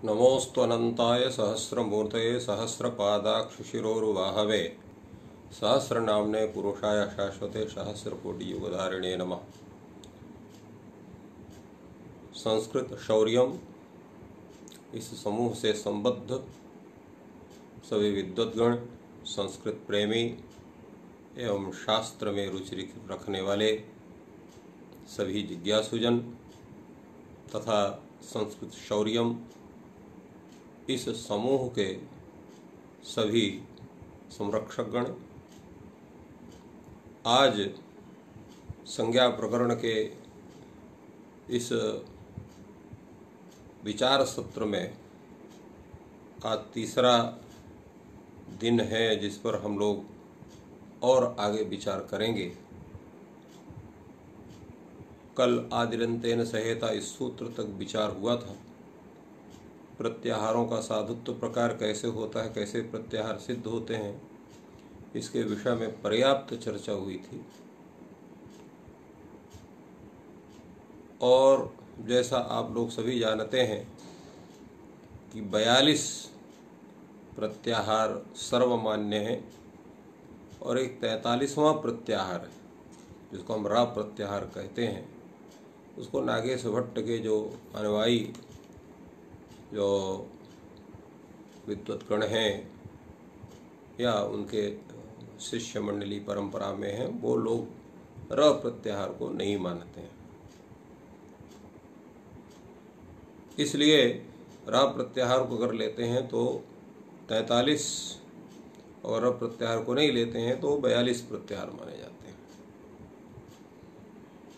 नमोऽस्त्वनन्ताय सहस्रमूर्तये सहस्रपादाक्षशिरोरुबाहवे सहस्रनाम्ने पुरुषाय शाश्वते सहस्रकोटियुगधारिणे नमः। संस्कृत शौर्यम इस समूह से संबद्ध सभी विद्वद्गण, संस्कृत प्रेमी एवं शास्त्र में रुचि रखने वाले सभी जिज्ञासुजन तथा संस्कृत शौर्यम इस समूह के सभी संरक्षकगण आज संज्ञा प्रकरण के इस विचार सत्र में आज तीसरा दिन है जिस पर हम लोग और आगे विचार करेंगे। कल आदिरंतेन सहेता इस सूत्र तक विचार हुआ था। प्रत्याहारों का साधुत्व प्रकार कैसे होता है, कैसे प्रत्याहार सिद्ध होते हैं, इसके विषय में पर्याप्त चर्चा हुई थी। और जैसा आप लोग सभी जानते हैं कि 42 प्रत्याहार सर्वमान्य है और एक 43वां प्रत्याहार है जिसको हम रा प्रत्याहार कहते हैं। उसको नागेश भट्ट के जो अनुयायी जो विद्वत्गण हैं या उनके शिष्य मंडली परंपरा में हैं, वो लोग र प्रत्याहार को नहीं मानते हैं। इसलिए रा प्रत्याहार को अगर लेते हैं तो 43 और र प्रत्याहार को नहीं लेते हैं तो 42 प्रत्याहार माने जाते हैं।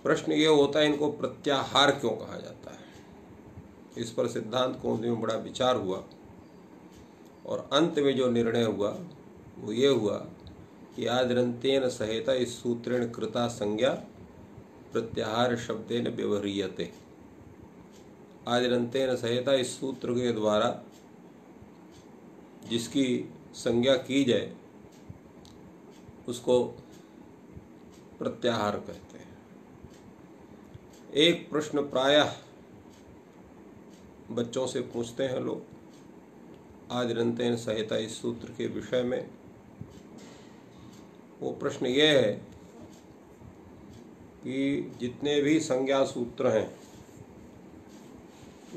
प्रश्न ये होता है इनको प्रत्याहार क्यों कहा जाता है। इस पर सिद्धांत कौमुदी में बड़ा विचार हुआ और अंत में जो निर्णय हुआ वो ये हुआ कि आदिरंतेन सहेता इस सूत्रेण कृता संज्ञा प्रत्याहार शब्देन व्यवह्रियते। आदिरंतेन सहेता इस सूत्र के द्वारा जिसकी संज्ञा की जाए उसको प्रत्याहार कहते हैं। एक प्रश्न प्रायः बच्चों से पूछते हैं लोग आदिरंतेन सहेता इस सूत्र के विषय में। वो प्रश्न ये है कि जितने भी संज्ञा सूत्र हैं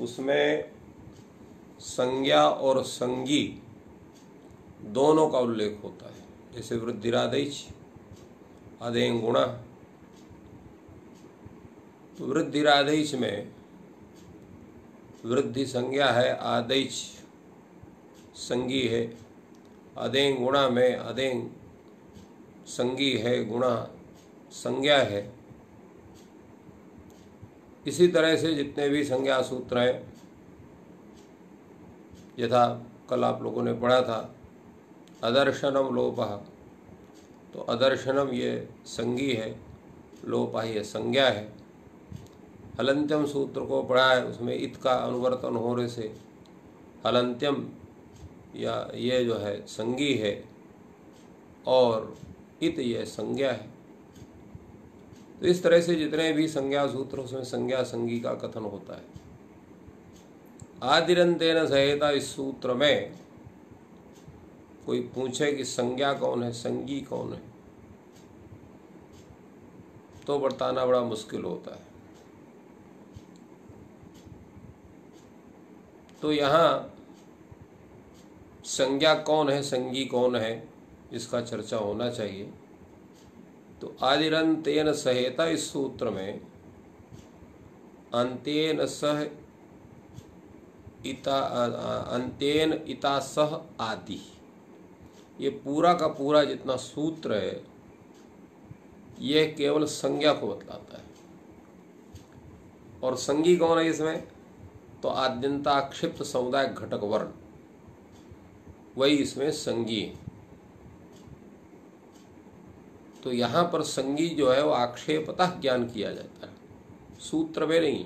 उसमें संज्ञा और संज्ञी दोनों का उल्लेख होता है। जैसे वृद्धिरादेश आदें गुणा, तो वृद्धिरादेश में वृद्धि संज्ञा है, आदेश संज्ञी है। अदें गुणा में अदें संज्ञी है, गुणा संज्ञा है। इसी तरह से जितने भी संज्ञा सूत्र हैं, यथा कल आप लोगों ने पढ़ा था अदर्शनम लोपः, तो अदर्शनम ये संज्ञी है, लोपः ये संज्ञा है। हलंत्यम सूत्र को पढ़ा है, उसमें इत का अनुवर्तन होने से हलंत्यम या ये जो है संज्ञी है और इत ये संज्ञा है। तो इस तरह से जितने भी संज्ञा सूत्र उसमें संज्ञा संज्ञी का कथन होता है। आदिरंतेन सहेता इस सूत्र में कोई पूछे कि संज्ञा कौन है, संज्ञी कौन है, तो बताना बड़ा मुश्किल होता है। तो यहाँ संज्ञा कौन है, संज्ञी कौन है, इसका चर्चा होना चाहिए। तो आदिरंतेन सहेता इस सूत्र में अंतेन सह इता, अंतेन इता सह आदि, ये पूरा का पूरा जितना सूत्र है ये केवल संज्ञा को बतलाता है। और संज्ञी कौन है इसमें, तो आद्यंता क्षिप्त समुदाय घटक वर्ण, वही इसमें संज्ञी। तो यहाँ पर संज्ञी जो है वो आक्षेपतः ज्ञान किया जाता है, सूत्र में नहीं।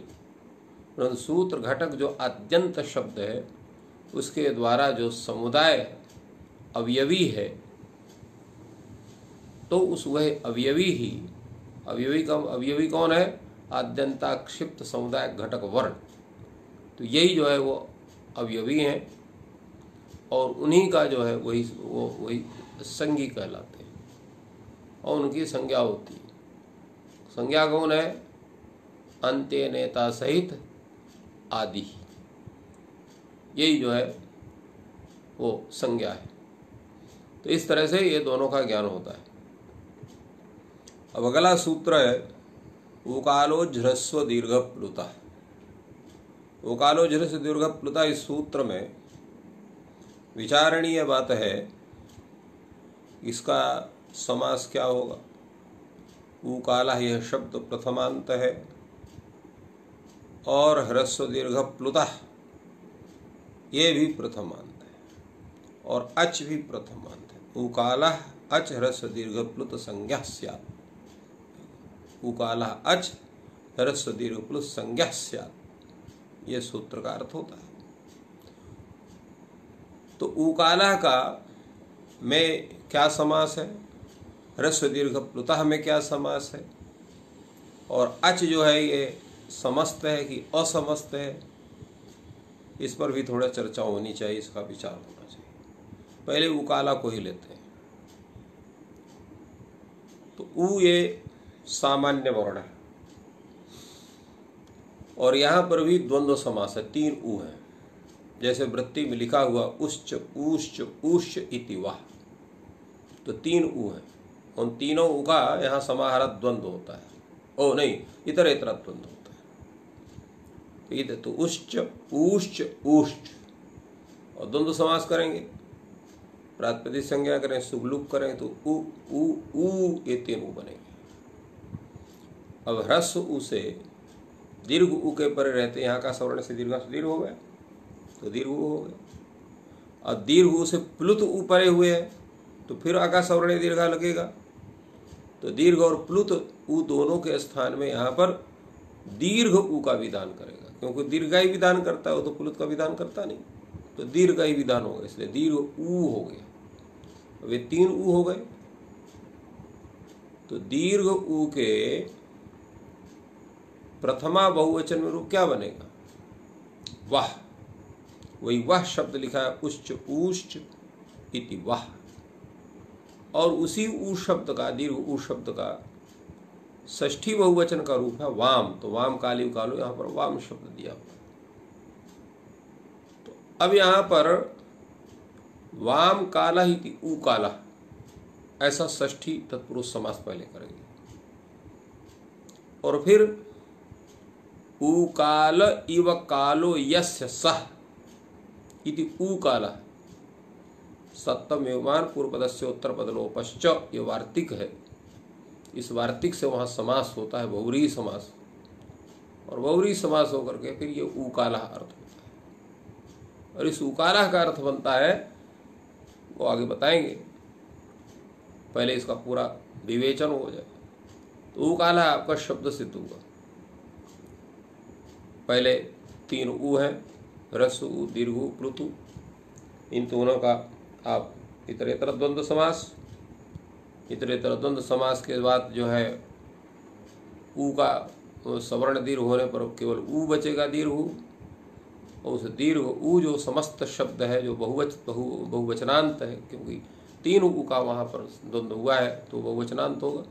परंतु सूत्र घटक जो आद्यंत शब्द है उसके द्वारा जो समुदाय अवयवी है, तो उस वह अवयवी ही, अवयवी कौन है, आद्यंता क्षिप्त समुदाय घटक वर्ण। तो यही जो है वो अवयवी हैं और उन्हीं का जो है वही संगी कहलाते हैं और उनकी संज्ञा होती है। संज्ञा कौन है? अंत्य नेता सहित आदि, यही जो है वो संज्ञा है। तो इस तरह से ये दोनों का ज्ञान होता है। अब अगला सूत्र है उकालो झ्रस्व दीर्घ प्लुता। उकालो झ्रस्व दीर्घ प्लुता, इस सूत्र में विचारणीय बात है इसका समास क्या होगा। उकाला यह शब्द प्रथमांत है और ह्रस्व दीर्घ प्लुता ये भी प्रथमांत है और अच भी प्रथमांत है। उकाला अच ह्रस्व दीर्घ प्लुत संज्ञा स्यात्। उकाला अच ह्रस्व दीर्घ प्लुत संज्ञा स्यात्, ये सूत्र का अर्थ होता है। तो उकाला का में क्या समास है, ह्रस्व दीर्घ प्लुतः में क्या समास है, और अच जो है ये समस्त है कि असमस्त है, इस पर भी थोड़ा चर्चा होनी चाहिए, इसका विचार होना चाहिए। पहले उकाला को ही लेते हैं। तो उ ये सामान्य वर्ण है और यहाँ पर भी द्वंद्व समास है, 3 उ हैं। जैसे वृत्ति में लिखा हुआ उश्च ऊश्च ऊश्च इति वाह, तो 3 उ हैं। उन तीनों उ का यहाँ समाहार द्वंद्व होता है। ओ नहीं, इतर इतर द्वंद्व होता है। इधर तो उश्च ऊश्च ऊश्च और द्वंद्व समास करेंगे, प्रातिपदिक संज्ञा करें, सुगलुक करें तो उ ये 3 उ बनेंगे। अब ह्रस्व उ से दीर्घ उ के परे रहते, यहाँ का सवर्ण से दीर्घ हो गया तो दीर्घ उ हो गया। और दीर्घ उ से प्लुत उ परे हुए है तो फिर आका सवर्ण दीर्घा लगेगा। तो दीर्घ और प्लुत उ दोनों के स्थान में यहाँ पर दीर्घ उ का विधान करेगा, क्योंकि दीर्घ ही विधान करता है, वो तो प्लुत का विधान करता नहीं, तो दीर्घ ही विधान होगा, इसलिए दीर्घ उ हो गया। वे 3 उ हो गए। तो दीर्घ उ के प्रथमा बहुवचन में रूप क्या बनेगा? वाह। वही वाह शब्द लिखा है उश्च ऊश्च इति वाह, और उसी ऊ शब्द का, दीर्घ ऊ शब्द का षष्ठी बहुवचन का रूप है वाम। तो वाम काली कालो, यहाँ पर वाम शब्द दिया हुआ। तो अब यहाँ पर वाम काला इति ऊ काला, ऐसा षष्ठी तत्पुरुष समास पहले करेंगे और फिर उकाल इव कालो यस्य सह इति उकाला, सप्तम युगमान पूर्व पदस्य उत्तर पद लोपश्च, ये वार्तिक है। इस वार्तिक से वहाँ समास होता है बहुव्रीहि समास, और बहुव्रीहि समास होकर के फिर ये उकाला अर्थ होता है। और इस उकाला का अर्थ बनता है, वो आगे बताएंगे, पहले इसका पूरा विवेचन हो जाए। तो उकाला आपका शब्द सिद्ध हुआ। पहले 3 उ हैं, ह्रस्व उ, दीर्घ उ, प्लुत उ। इन तीनों का आप इतरेतर द्वंद्व समास, इतरेतर द्वंद्व समास के बाद जो है उ का सवर्ण दीर्घ होने पर केवल उ बचेगा, दीर्घ उ। और उस दीर्घ उ जो समस्त शब्द है, जो बहुवचनांत है, क्योंकि 3 उ का वहाँ पर द्वंद्व हुआ है तो बहुवचनांत होगा।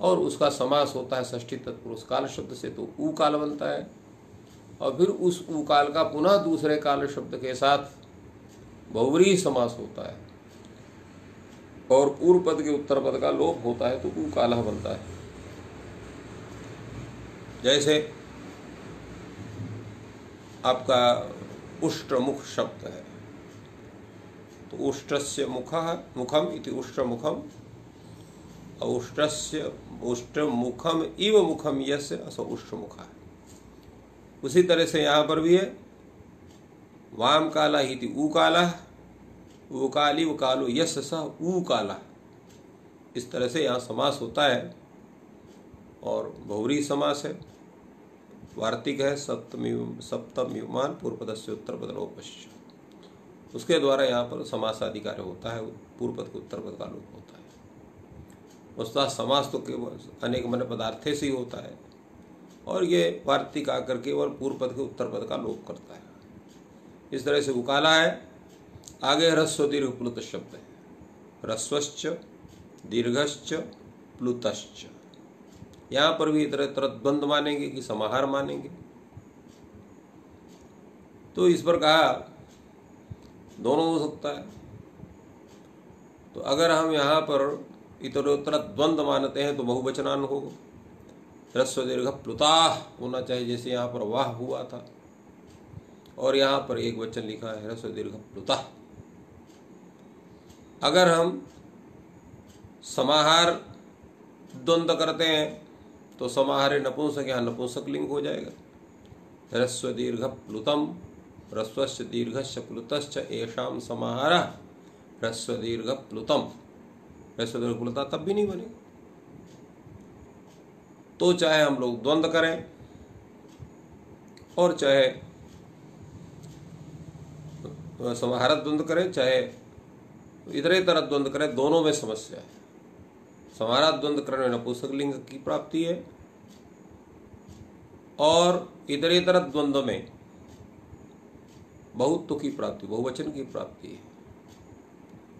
और उसका समास होता है षष्ठी तत्पुरुष काल शब्द से, तो उ काल बनता है। और फिर उस उ काल का पुनः दूसरे काल शब्द के साथ बहुव्रीहि समास होता है और पूर्व पद के उत्तर पद का लोप होता है, तो उ काला बनता है। जैसे आपका उष्ट्रमुख शब्द है, तो उष्ट्रस्य मुखम इति उष्ट्रमुखम, उष्ट्रस्य उष्ट्रमुखम इव मुखम यस्य अस उष्ट्रमुखा। उसी तरह से यहाँ पर भी है वाम काला इति ऊ काला, उकाली कालो यस्य सह ऊ काला। इस तरह से यहाँ समास होता है और बहुव्रीहि समास है, वार्तिक है, सप्तम युगमान पूर्व पदस्य उत्तर पद लोपश्च। उसके द्वारा यहाँ पर समास आदि कार्य होता है, पूर्व पद के उत्तर पद का लोप होता है। उसका समास तो केवल अनेक मन पदार्थे से ही होता है, और ये वार्तिक आकर केवल पूर्व पद के उत्तर पद का लोप करता है। इस तरह से उकाला है। आगे ह्रस्व दीर्घ प्लुत शब्द है, ह्रस्वश्च दीर्घश्च प्लुतश्च। यहाँ पर भी इतर तरह द्वंद्व मानेंगे कि समाहार मानेंगे। तो इस पर कहा दोनों हो सकता है। तो अगर हम यहाँ पर इतरोत्तर द्वंद्व मानते हैं तो बहुवचनान होगा, ह्रस्व दीर्घ प्लुताः होना चाहिए, जैसे यहाँ पर वाह हुआ था और यहाँ पर एक वचन लिखा है ह्रस्व दीर्घ प्लुताः। अगर हम समाहार द्वंद्व करते हैं तो समाहारे नपुंसक, यहाँ नपुंसक लिंग हो जाएगा। ह्रस्व दीर्घ प्लुतम ह्रस्वश्च दीर्घश्च प्लुतश्च येषां समाहारः ह्रस्व दीर्घ प्लुतम। ह्रस्व दीर्घ प्लुता तब भी नहीं बनेगा। तो चाहे हम लोग द्वंद्व करें और चाहे समाहार द्वंद्व करें, चाहे इतरेतर द्वंद्व करें, दोनों में समस्या है। समाहार द्वंद्व करने में नपुंसक लिंग की प्राप्ति है और इतरेतर द्वंद्व में बहुत्व की प्राप्ति, बहुवचन की प्राप्ति है।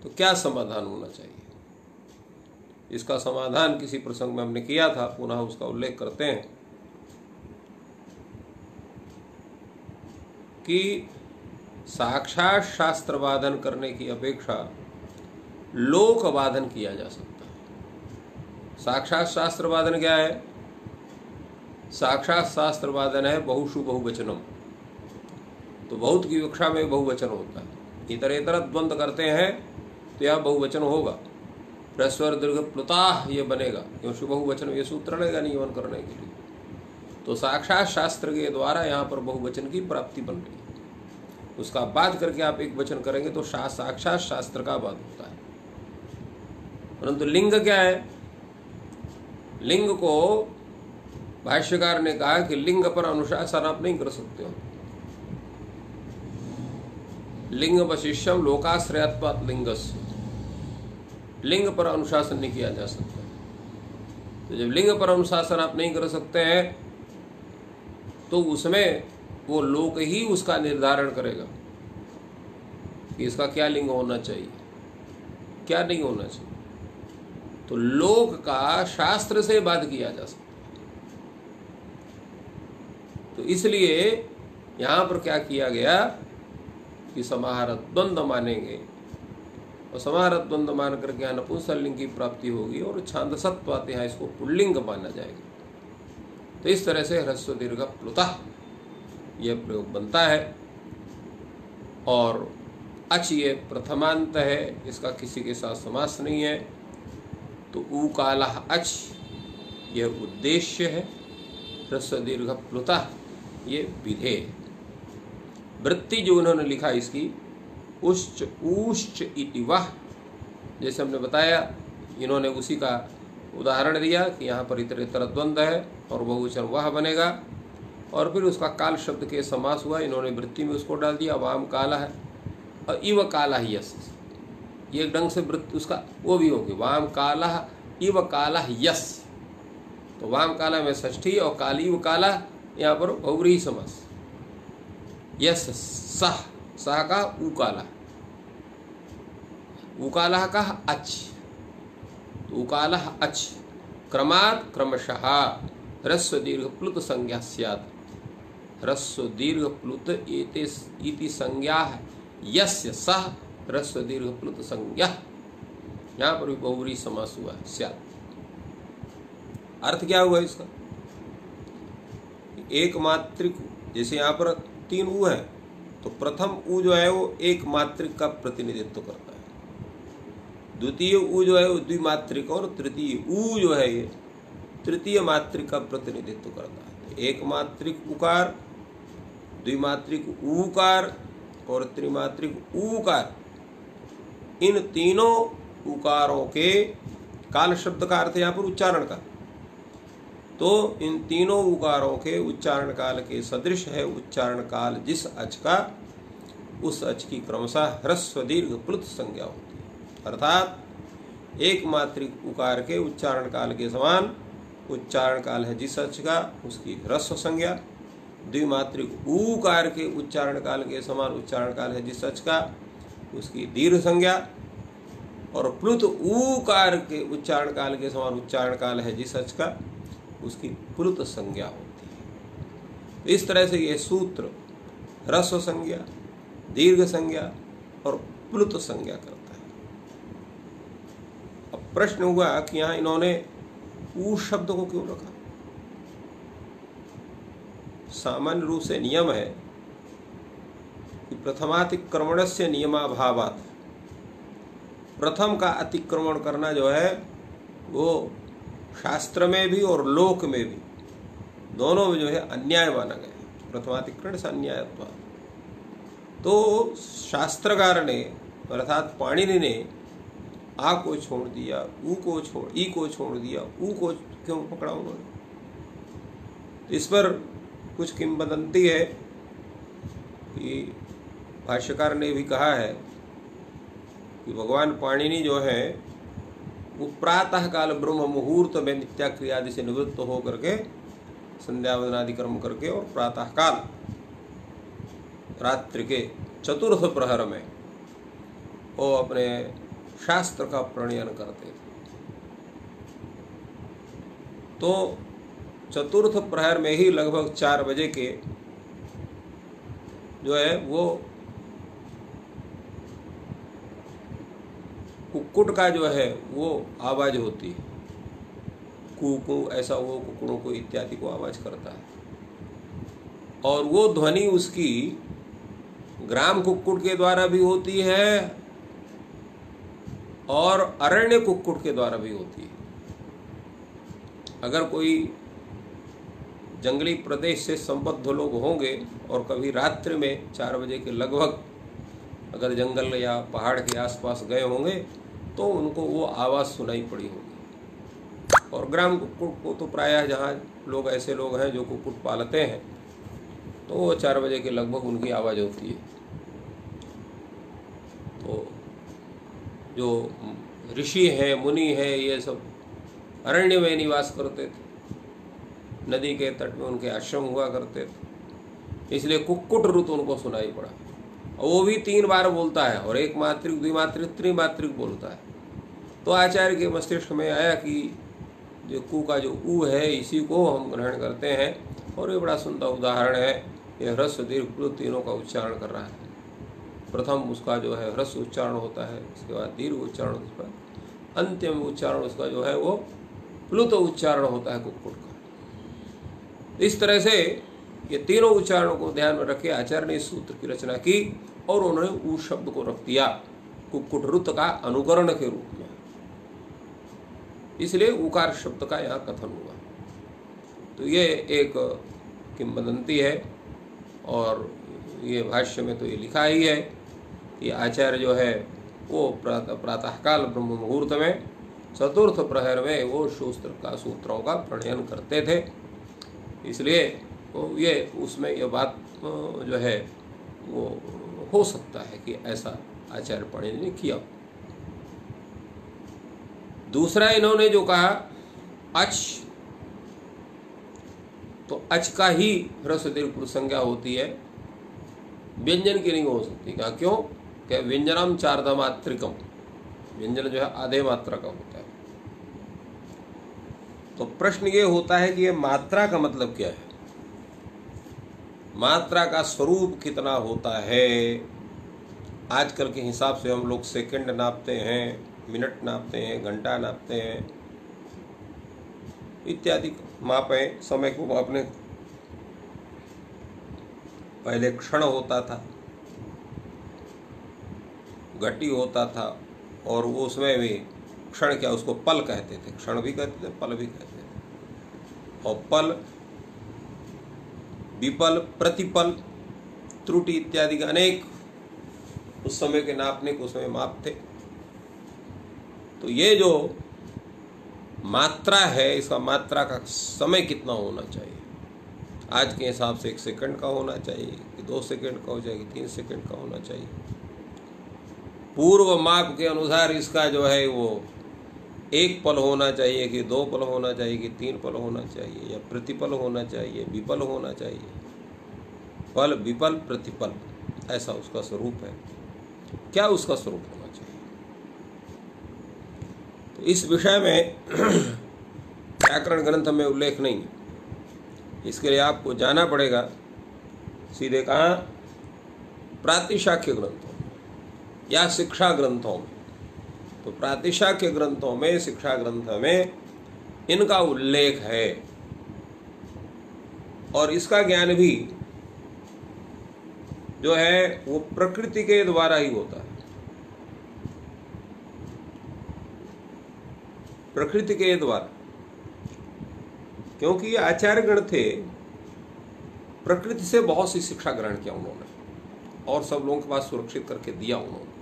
तो क्या समाधान होना चाहिए? इसका समाधान किसी प्रसंग में हमने किया था, पुनः उसका उल्लेख करते हैं कि साक्षात शास्त्र वादन करने की अपेक्षा लोक वादन किया जा सकता है। साक्षात शास्त्र वादन क्या है? साक्षात शास्त्र वादन है बहुषु बहुवचनम। तो बहुत की विवक्षा में बहुवचन होता है। इतरेतर द्वंद्व करते हैं तो यह बहुवचन होगा। ह्रस्व दीर्घ प्लुताः ये बनेगा, क्योंकि बहुवचन ये सूत्र रहेगा नियमन करने के लिए। तो साक्षात शास्त्र के द्वारा यहाँ पर बहुवचन की प्राप्ति बन रही है। उसका बात करके आप एक वचन करेंगे तो साक्षात शास्त्र का बात होता है। परंतु लिंग क्या है? लिंग को भाष्यकार ने कहा कि लिंग पर अनुशासन आप नहीं कर सकते हो। लिंग वशिष्यम लोकाश्रयत्वात् लिंगस्य, लिंग पर अनुशासन नहीं किया जा सकता। तो जब लिंग पर अनुशासन आप नहीं कर सकते हैं तो उसमें वो लोक ही उसका निर्धारण करेगा कि इसका क्या लिंग होना चाहिए, क्या नहीं होना चाहिए। तो लोक का शास्त्र से बाध किया जा सकता। तो इसलिए यहां पर क्या किया गया कि समाहार द्वंद्व मानेंगे और समाहार द्वंद्व मान करके यहाँ नपुंसक लिंग की प्राप्ति होगी और छांदसत्वात् यहाँ इसको पुल्लिंग माना जाएगा। तो इस तरह से ह्रस्व दीर्घ प्लुतः यह प्रयोग बनता है। और अच ये प्रथमांत है, इसका किसी के साथ समास नहीं है। तो उकालः अच यह उद्देश्य है, ह्रस्व दीर्घ प्लुतः ये विधेय। वृत्ति जो उन्होंने लिखा इसकी उश्च ऊश्च इति वह, जैसे हमने बताया, इन्होंने उसी का उदाहरण दिया कि यहाँ पर इतरेतर द्वंद्व है और बहुवचन वह बनेगा। और फिर उसका काल शब्द के समास हुआ, इन्होंने वृत्ति में उसको डाल दिया, वाम काला है और इव काला यस। ये ढंग से वृत्ति उसका वो भी होगी, वाम काला इव काला यस। तो वाम काला में षष्ठी और कालीव काला यहाँ पर बहुव्रीहि समास। यस सह, सह का उकाला, उकाला का अच। तो उकाला अच क्रमात् क्रमशः ह्रस्व दीर्घ प्लुत संज्ञा स्यात्। ह्रस्व दीर्घ प्लुत इति संज्ञा यस्य सह ह्रस्व दीर्घ प्लुत संज्ञा। यहाँ पर भी बहुव्रीहि समास हुआ है, स्यात्। अर्थ क्या हुआ इसका? एक मात्रिक, जैसे यहाँ पर 3 ऊ है तो प्रथम ऊ जो है वो एक मात्रिक का प्रतिनिधित्व करता है। द्वितीय ऊ जो है वो द्विमात्रिक और तृतीय ऊ जो है ये तृतीय मात्रिक का प्रतिनिधित्व करता है। एक मात्रिक उकार, द्विमात्रिक ऊकार और त्रिमात्रिक ऊकार, इन तीनों उकारों के काल शब्द का अर्थ यहाँ पर उच्चारण का। तो इन तीनों उकारों के उच्चारण काल के सदृश है उच्चारण काल जिस अच का, उस अच की क्रमशः ह्रस्व दीर्घ प्लुत संज्ञा होती है। अर्थात एक मात्रिक उकार के उच्चारण काल के समान उच्चारण काल है जिस अच का, उसकी ह्रस्व संज्ञा। द्विमात्रिक ऊकार के उच्चारण काल के समान उच्चारण काल है जिस अच का, उसकी दीर्घ संज्ञा, और प्लुत ऊकार के उच्चारण काल के समान उच्चारण काल है जिस अच का, उसकी प्लुत संज्ञा होती है। इस तरह से ये सूत्र ह्रस्व संज्ञा, दीर्घ संज्ञा और प्लुत संज्ञा करता है। अब प्रश्न हुआ कि यहाँ इन्होंने ऊ शब्द को क्यों रखा। सामान्य रूप से नियम है कि प्रथमातिक्रमणस्य नियमाभावात्, प्रथम का अतिक्रमण करना जो है वो शास्त्र में भी और लोक में भी दोनों में जो है अन्याय माना गया है। प्रथमातिक्रमण से अन्यायत्व। तो शास्त्रकार ने अर्थात पाणिनि ने आ को छोड़ दिया, ऊ को छोड़, ई को छोड़ दिया, ऊ को क्यों पकड़ा उन्होंने। इस पर कुछ किंवदंती है कि भाष्यकार ने भी कहा है कि भगवान पाणिनि जो है वो प्रातः काल ब्रह्म मुहूर्त में नित्याक्रियादि से निवृत्त हो करके संध्या वंदनादि कर्म करके और प्रातः काल रात्रि के चतुर्थ प्रहर में वो अपने शास्त्र का प्रणयन करते थे। तो चतुर्थ प्रहर में ही लगभग 4 बजे के जो है वो कुक्कुट का जो है वो आवाज होती है, कू कू ऐसा वो कुक्कुड़ों को इत्यादि को आवाज करता है। और वो ध्वनि उसकी ग्राम कुक्कुट के द्वारा भी होती है और अरण्य कुक्कुट के द्वारा भी होती है। अगर कोई जंगली प्रदेश से संबद्ध लोग होंगे और कभी रात्रि में 4 बजे के लगभग अगर जंगल या पहाड़ के आसपास गए होंगे तो उनको वो आवाज़ सुनाई पड़ी होगी। और ग्राम कुक्कुट को तो प्रायः जहाँ लोग ऐसे लोग हैं जो कुक्कुट पालते हैं तो वो 4 बजे के लगभग उनकी आवाज़ होती है। तो जो ऋषि हैं, मुनि हैं, ये सब अरण्य में निवास करते थे, नदी के तट में उनके आश्रम हुआ करते थे, इसलिए कुक्कुट रुत उनको सुनाई पड़ा। और वो भी 3 बार बोलता है और एक मात्रिक, द्विमात्रिक, त्रिमात्रिक बोलता है। तो आचार्य के मस्तिष्क में आया कि जो कु का जो ऊ है इसी को हम ग्रहण करते हैं और ये बड़ा सुंदर उदाहरण है। ये ह्रस्व दीर्घ प्लुत तीनों का उच्चारण कर रहा है। प्रथम उसका जो है ह्रस्व उच्चारण होता है, इसके बाद दीर्घ उच्चारण, उसका अंतिम उच्चारण उसका जो है वो प्लुत उच्चारण होता है कुक्कुट का। इस तरह से ये तीनों उच्चारणों को ध्यान में रखे आचार्य ने इस सूत्र की रचना की और उन्होंने ऊ शब्द को रख दिया कुक्कुट रुत का अनुकरण के रूप में। इसलिए उकार शब्द का यहाँ कथन हुआ। तो ये एक किंवदंती है और ये भाष्य में तो ये लिखा ही है कि आचार्य जो है वो प्रातःकाल ब्रह्म मुहूर्त में चतुर्थ प्रहर में वो सूत्रों का प्रणयन करते थे। इसलिए ये उसमें ये बात जो है वो हो सकता है कि ऐसा आचार्य पाणिनि ने किया। दूसरा इन्होंने जो कहा अच, तो अच का ही ह्रस्व दीर्घ संज्ञा होती है, व्यंजन की नहीं हो सकती। क्या क्यों? क्या व्यंजनम चार्धमात्रिकम, व्यंजन जो है आधे मात्रा का होता है। तो प्रश्न ये होता है कि ये मात्रा का मतलब क्या है, मात्रा का स्वरूप कितना होता है। आजकल के हिसाब से हम लोग सेकंड नापते हैं, मिनट नापते हैं, घंटा नापते हैं इत्यादि मापें, समय को मापने। पहले क्षण होता था, घटी होता था और वो उसमें भी क्षण क्या उसको पल कहते थे, क्षण भी कहते थे, पल भी कहते थे। और पल, विपल, प्रतिपल, त्रुटि इत्यादि के अनेक उस समय के नापने को उसमें माप थे। तो ये जो मात्रा है, इसका मात्रा का समय कितना होना चाहिए। आज के हिसाब से 1 सेकंड का होना चाहिए कि 2 सेकंड का हो जाएगी, 3 सेकंड का होना चाहिए। पूर्व माप के अनुसार इसका जो है वो 1 पल होना चाहिए कि 2 पल होना चाहिए कि 3 पल होना चाहिए या प्रतिपल होना चाहिए, विपल होना चाहिए। फल विपल प्रतिपल, ऐसा उसका स्वरूप है। क्या उसका स्वरूप होना चाहिए? तो इस विषय में व्याकरण ग्रंथ में उल्लेख नहीं है। इसके लिए आपको जाना पड़ेगा सीधे कहाँ, प्रातिशाख्य ग्रंथों या शिक्षा ग्रंथों में। तो प्रातिशाख्य ग्रंथों में, शिक्षा ग्रंथ में इनका उल्लेख है, और इसका ज्ञान भी जो है वो प्रकृति के द्वारा ही होता है। प्रकृति के द्वारा, क्योंकि आचार्य गण थे, प्रकृति से बहुत सी शिक्षा ग्रहण किया उन्होंने और सब लोगों के पास सुरक्षित करके दिया उन्होंने।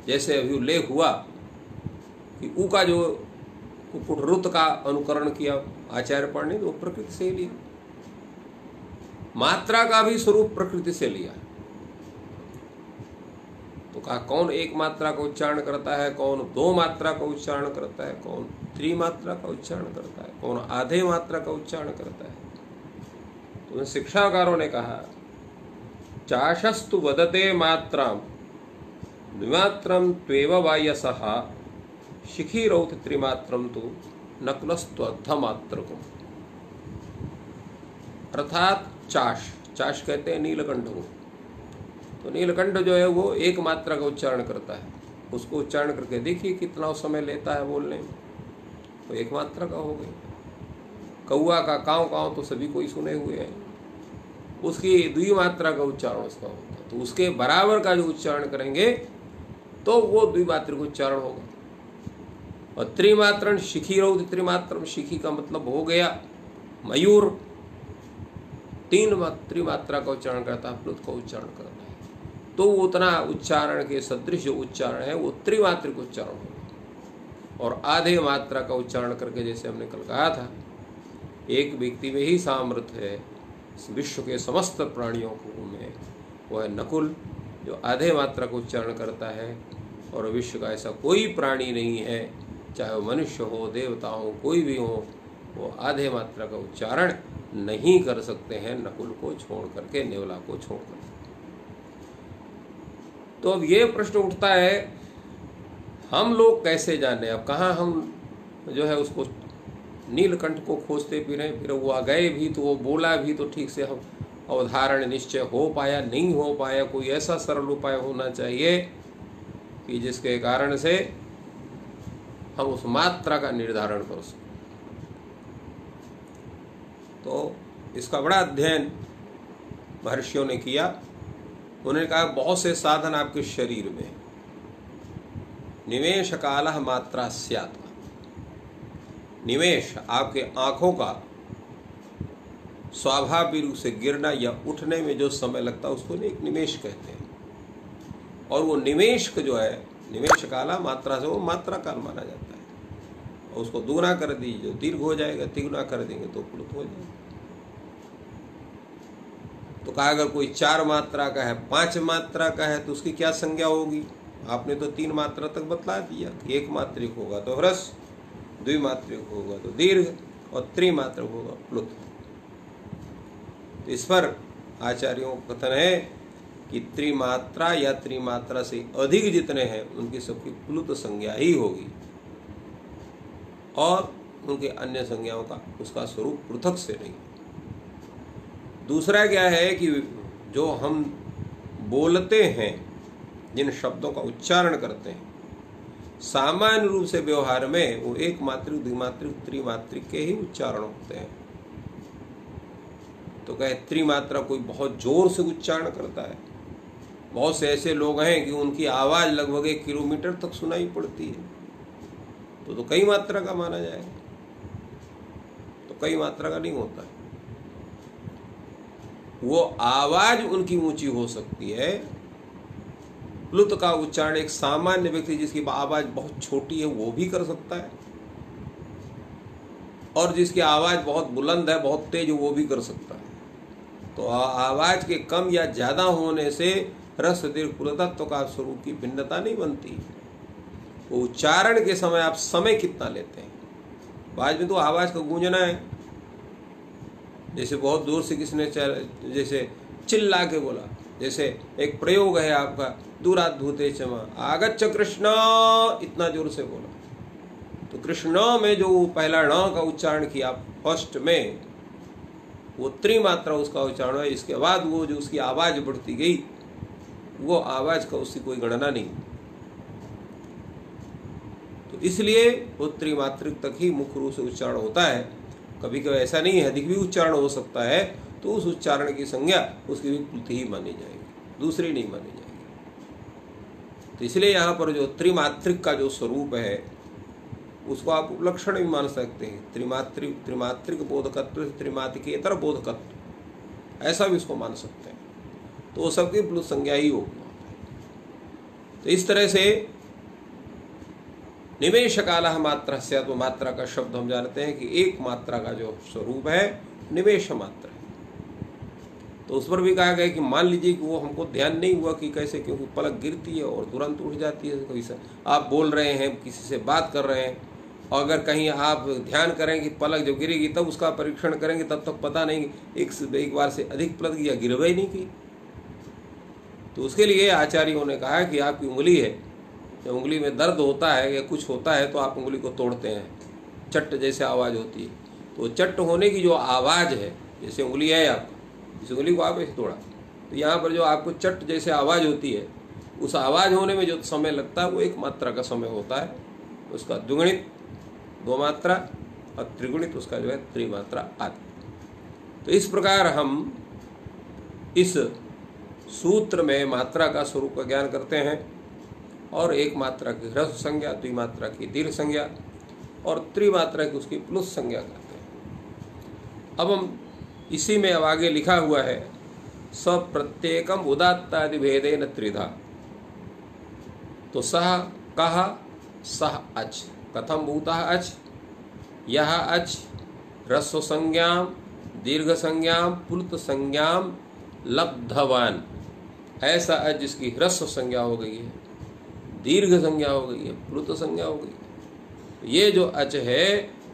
जैसे अभी उल्लेख हुआ कि ऊ का जो पुटरुत का अनुकरण किया आचार्य पण ने, वो प्रकृति से ही लिया। मात्रा का भी स्वरूप प्रकृति से लिया। तो कहा कौन एक मात्रा का उच्चारण करता है, कौन दो मात्रा का उच्चारण करता है, कौन त्रिमात्रा का उच्चारण करता है, कौन आधे मात्रा का उच्चारण करता है। तो शिक्षाकारों ने कहा चाशस्तु वदते मात्रां द्विमात्रं त्वेव वायसः शिखिरौत त्रिमात्रं तु नकुलस्तु अर्धमात्रकम्। अर्थात चाश, चाश कहते हैं नीलकंठ को। तो नीलकंठ जो है वो एक मात्रा का उच्चारण करता है। उसको उच्चारण करके देखिए कितना समय लेता है बोलने में, तो एक मात्रा का हो गया। कौआ का काँव काँव तो सभी कोई सुने हुए हैं, उसकी द्विमात्रा का उच्चारण उसका होता है। तो उसके बराबर का जो उच्चारण करेंगे तो वो द्विमात्रिक उच्चारण होगा। और त्रिमात्रण शिखिरौत त्रिमात्रम, शिखी का मतलब हो गया मयूर, त्रिमात्रा का उच्चारण करता है, प्लुत का उच्चारण करता है। तो उतना उच्चारण के सदृश जो उच्चारण है वो त्रिमात्रिक उच्चारण होगा। और आधे मात्रा का उच्चारण करके, जैसे हमने कल कहा था, एक व्यक्ति में ही सामर्थ्य है विश्व के समस्त प्राणियों को में, वो है नकुल, जो आधे मात्रा का उच्चारण करता है। और विश्व का ऐसा कोई प्राणी नहीं है, चाहे वो मनुष्य हो, देवता हो, कोई भी हो, वो आधे मात्रा का उच्चारण नहीं कर सकते हैं नकुल को छोड़ करके, नेवला को छोड़ करके। तो अब ये प्रश्न उठता है, हम लोग कैसे जाने? अब कहाँ हम जो है उसको नीलकंठ को खोजते फिर रहे, फिर वो गए भी तो वो बोला भी तो ठीक से हम अवधारण निश्चय हो पाया, नहीं हो पाया। कोई ऐसा सरल उपाय होना चाहिए कि जिसके कारण से हम उस मात्रा का निर्धारण कर सकें। तो इसका बड़ा अध्ययन महर्षियों ने किया। उन्होंने कहा बहुत से साधन आपके शरीर में, निवेश कालः मात्रा स्यात्। निवेश आपके आंखों का स्वाभाविक रूप से गिरना या उठने में जो समय लगता है उसको एक निवेश कहते हैं। और वो निवेश जो है, निवेश काला मात्रा से वो मात्रा काल माना जाता है। और उसको दुगुना कर दीजिए, दीर्घ हो जाएगा, तिगुना कर देंगे तो प्लुत हो जाएगा। तो कहा अगर कोई 4 मात्रा का है, 5 मात्रा का है, तो उसकी क्या संज्ञा होगी? आपने तो 3 मात्रा तक बतला दिया कि एक मात्रिक होगा तो ह्रस्व, द्विमात्रिक होगा तो दीर्घ, और त्रिमात्रिक होगा प्लुत। तो इस पर आचार्यों का कथन है कि त्रिमात्रा या त्रिमात्रा से अधिक जितने हैं उनकी सबकी प्लुत संज्ञा ही होगी, और उनके अन्य संज्ञाओं का उसका स्वरूप पृथक से नहीं। दूसरा क्या है कि जो हम बोलते हैं, जिन शब्दों का उच्चारण करते हैं, सामान्य रूप से व्यवहार में वो एक मात्रिक, द्विमात्रिक, त्रिमात्रिक के ही उच्चारण होते हैं। तो कहे त्रिमात्रा कोई बहुत जोर से उच्चारण करता है। बहुत से ऐसे लोग हैं कि उनकी आवाज़ लगभग 1 किलोमीटर तक सुनाई पड़ती है, तो कई मात्रा का माना जाएगा। तो कई मात्रा का नहीं होता है। वो आवाज उनकी ऊंची हो सकती है। प्लुत का उच्चारण एक सामान्य व्यक्ति जिसकी आवाज बहुत छोटी है वो भी कर सकता है, और जिसकी आवाज बहुत बुलंद है, बहुत तेज, वो भी कर सकता है। तो आवाज के कम या ज्यादा होने से रस दीर्घ प्लुतत्व का स्वरूप की भिन्नता नहीं बनती। वो उच्चारण के समय आप समय कितना लेते हैं। आवाज में तो आवाज का गूंजना है। जैसे बहुत दूर से किसने, जैसे चिल्ला के बोला। जैसे एक प्रयोग है आपका, दूरात भूते क्षमा, आगच्छ कृष्ण, इतना जोर से बोला। तो कृष्ण में जो पहला ण का उच्चारण किया फर्स्ट में, वो त्रिमात्रा उसका उच्चारण है। इसके बाद वो जो उसकी आवाज बढ़ती गई, वो आवाज का उसकी कोई गणना नहीं। तो इसलिए वो त्रिमात्रिक तक ही मुख्य रूप से उच्चारण होता है। कभी कभी ऐसा नहीं है, अधिक भी उच्चारण हो सकता है, तो उस उच्चारण की संज्ञा उसकी विकृति ही मानी जाएगी, दूसरी नहीं मानी जाएगी। तो इसलिए यहाँ पर जो त्रिमात्रिक का जो स्वरूप है, उसको आप उपलक्षण भी मान सकते हैं। त्रिमात्रिक बोधकत्व, त्रिमात्रिकेतर बोधकत्व, ऐसा भी उसको मान सकते हैं। तो वो सबकी प्लुत संज्ञा ही होगी। तो इस तरह से निमेष काल मात्रा से, तो मात्रा का शब्द हम जानते हैं कि एक मात्रा का जो स्वरूप है निमेष मात्रा है। तो उस पर भी कहा गया कि मान लीजिए कि वो हमको ध्यान नहीं हुआ कि कैसे, क्योंकि पलक गिरती है और तुरंत उठ जाती है। कभी से आप बोल रहे हैं, किसी से बात कर रहे हैं, और अगर कहीं आप ध्यान करें कि पलक जब गिरेगी तब उसका परीक्षण करेंगे, तब तक पता नहीं एक बार से अधिक पलक या गिरवे ही नहीं की। तो उसके लिए आचार्यों ने कहा कि आपकी उंगली है, जब उंगली में दर्द होता है या कुछ होता है तो आप उंगली को तोड़ते हैं, चट जैसे आवाज़ होती है। तो चट होने की जो आवाज़ है, जैसे उंगली है आपको, इस उंगली को आप ऐसे तोड़ा, तो यहाँ पर जो आपको चट जैसे आवाज़ होती है, उस आवाज़ होने में जो समय लगता है वो एक मात्रा का समय होता है। उसका द्विगुणित 2 मात्रा और त्रिगुणित उसका जो है त्रिमात्रा आदि। तो इस प्रकार हम इस सूत्र में मात्रा का स्वरूप का ज्ञान करते हैं, और एक मात्रा की ह्रस्व संज्ञा, द्विमात्रा की दीर्घ संज्ञा और त्रिमात्रा की उसकी प्लुत संज्ञा करते हैं। अब हम इसी में अब आगे लिखा हुआ है, स प्रत्येकम उदात्तादि भेदेन त्रिधा। तो सह कहा, सह अच, कथम भूतः अच, यह अच ह्रस्व संज्ञाम दीर्घ संज्ञाम प्लुत संज्ञाम लब्धवान। ऐसा अच जिसकी ह्रस्व संज्ञा हो गई है, दीर्घ संज्ञा हो गई है, प्लुत संज्ञा हो गई है। ये जो अच है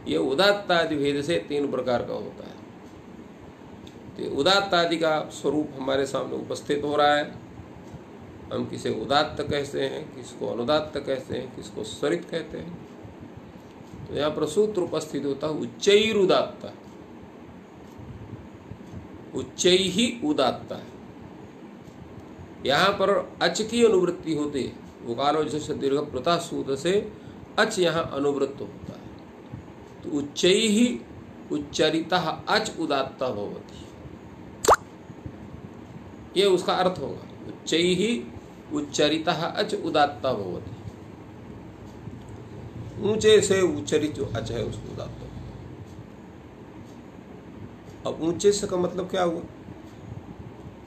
ये उदात्तादि भेद से 3 प्रकार का होता है। तो उदात्तादि का स्वरूप हमारे सामने उपस्थित हो रहा है। हम किसे उदात्त कहते हैं, किसको अनुदात्त कहते हैं, किसको स्वरित कहते हैं। तो यहाँ पर सूत्र उपस्थित होता है उच्चैरुदात्त, उच्चैहि उदात्त है। यहाँ पर अच की अनुवृत्ति होती है, उकारो जैसे दीर्घ प्रता सूत्र से अच यहाँ अनुवृत्त होता है। तो उच्चैहि उच्चरितः अच उदात्तः भवति, ये उसका अर्थ होगा। उच्चैहि उच्चरितः अच उदात्तः भवति, ऊंचे से उच्चरित जो अच है उसको उदात्त। अब ऊंचे से का मतलब क्या हुआ,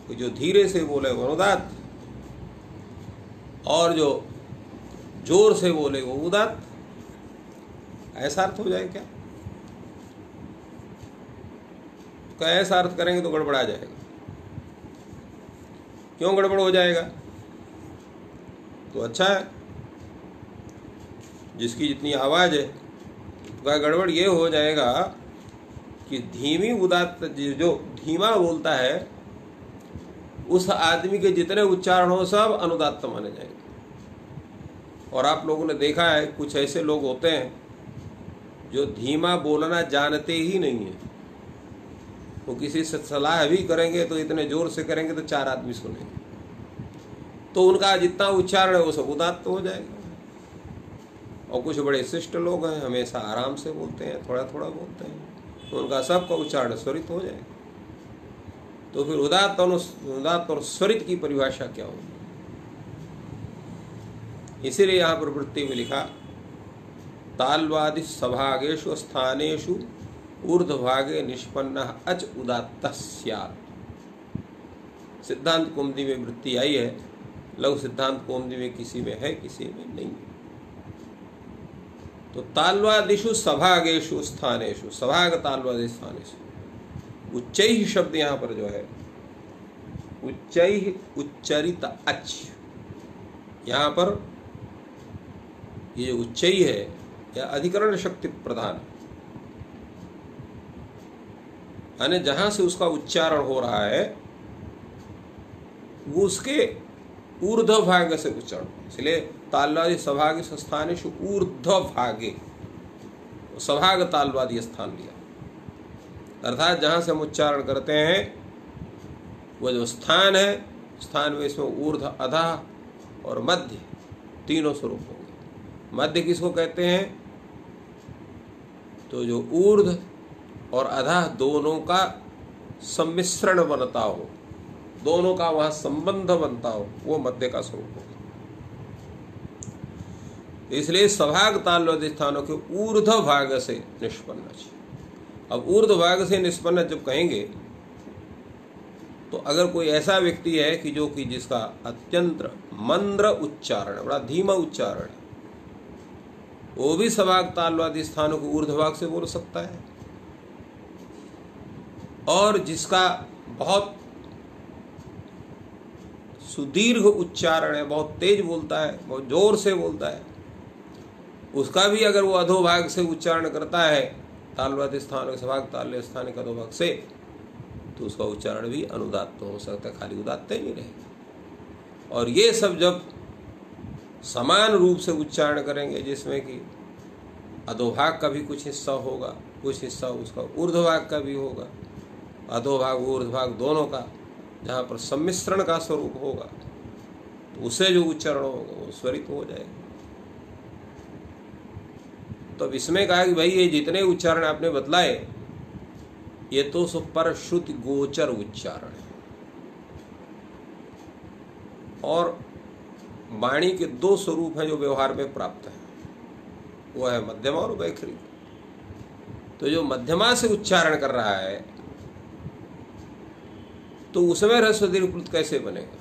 तो जो धीरे से बोले वो अनुदात्त, और जो जोर से बोले वो उदात्त, ऐसा अर्थ हो जाए क्या? तो ऐसा अर्थ करेंगे तो गड़बड़ा जाएगा। क्यों गड़बड़ हो जाएगा? तो अच्छा है, जिसकी जितनी आवाज़ है, तो क्या गड़बड़ ये हो जाएगा कि धीमी उदात्त, जो धीमा बोलता है उस आदमी के जितने उच्चारण हो सब अनुदात्त माने जाएंगे। और आप लोगों ने देखा है कुछ ऐसे लोग होते हैं जो धीमा बोलना जानते ही नहीं है। वो किसी से सलाह भी करेंगे तो इतने जोर से करेंगे तो 4 आदमी सुनेंगे, तो उनका जितना उच्चारण है वो सब उदात्त हो जाएगा। और कुछ बड़े शिष्ट लोग हैं, हमेशा आराम से बोलते हैं, थोड़ा थोड़ा बोलते हैं, तो उनका सबका उच्चारण स्वरित हो जाएगा। तो फिर उदात्त और स्वरित की परिभाषा क्या होगी? इसीलिए यहाँ पर वृत्ति में लिखा, तालवादि सभागेषु स्थानेषु ऊर्ध्वभागे निष्पन्न अच उदात्त स्यात्। सिद्धांत कौमुदी में वृत्ति आई है, लघु सिद्धांत कौमुदी में किसी में है, किसी में नहीं। तो तालवादिषु सभागेषु स्थानेषु, सभाग तालवादि स्थानेषु, उच्चैः शब्द यहाँ पर जो है उच्चैः उच्चरित अच, यहाँ पर ये उच्चैः है या अधिकरण शक्ति प्रधान, यानी जहाँ से उसका उच्चारण हो रहा है वो उसके ऊर्ध्व भाग से उच्चारण, इसलिए तालवादी सभाग स्थानेषु ऊर्ध्व भागे, सभाग तालवादी स्थान लिया, अर्थात जहाँ से हम उच्चारण करते हैं वो जो स्थान है, स्थान में इसमें ऊर्ध्व, अधः और मध्य तीनों स्वरूप होंगे। मध्य किसको कहते हैं? तो जो ऊर्ध्व और अधः दोनों का सम्मिश्रण बनता हो, दोनों का वहां संबंध बनता हो, वो मध्य का स्वरूप होगा। इसलिए सभाग तालवादी स्थानों के ऊर्ध्व भाग से निष्पन्न चाहिए। अब ऊर्ध्व भाग से निष्पन्न जब कहेंगे तो अगर कोई ऐसा व्यक्ति है कि जो कि जिसका अत्यंत मंद्र उच्चारण, बड़ा धीमा उच्चारण है, वो भी सभाग तालवादी स्थानों को ऊर्ध्व भाग से बोल सकता है, और जिसका बहुत सुदीर्घ उच्चारण है, बहुत तेज बोलता है, बहुत जोर से बोलता है, उसका भी अगर वो अधोभाग से उच्चारण करता है तालवादी स्थान, सभाग ताल्य स्थान के अधोभाग से, तो उसका उच्चारण भी अनुदात्त हो सकता है, खाली उदात्त ही नहीं रहेगा। और ये सब जब समान रूप से उच्चारण करेंगे, जिसमें कि अधोभाग का भी कुछ हिस्सा होगा, कुछ हिस्सा उसका ऊर्ध्वभाग का भी होगा, अधोभाग ऊर्ध्वभाग दोनों का जहाँ पर सम्मिश्रण का स्वरूप होगा, तो उसे जो उच्चारण होगा वो स्वरित हो जाएगा। तो अब इसमें कहा कि भाई ये जितने उच्चारण आपने बतलाए, ये तो सब पर श्रुति गोचर उच्चारण है, और वाणी के दो स्वरूप हैं जो व्यवहार में प्राप्त है, वो है मध्यमा और वैखरी। तो जो मध्यमा से उच्चारण कर रहा है तो उसमें ह्रस्व दीर्घ कैसे बनेगा?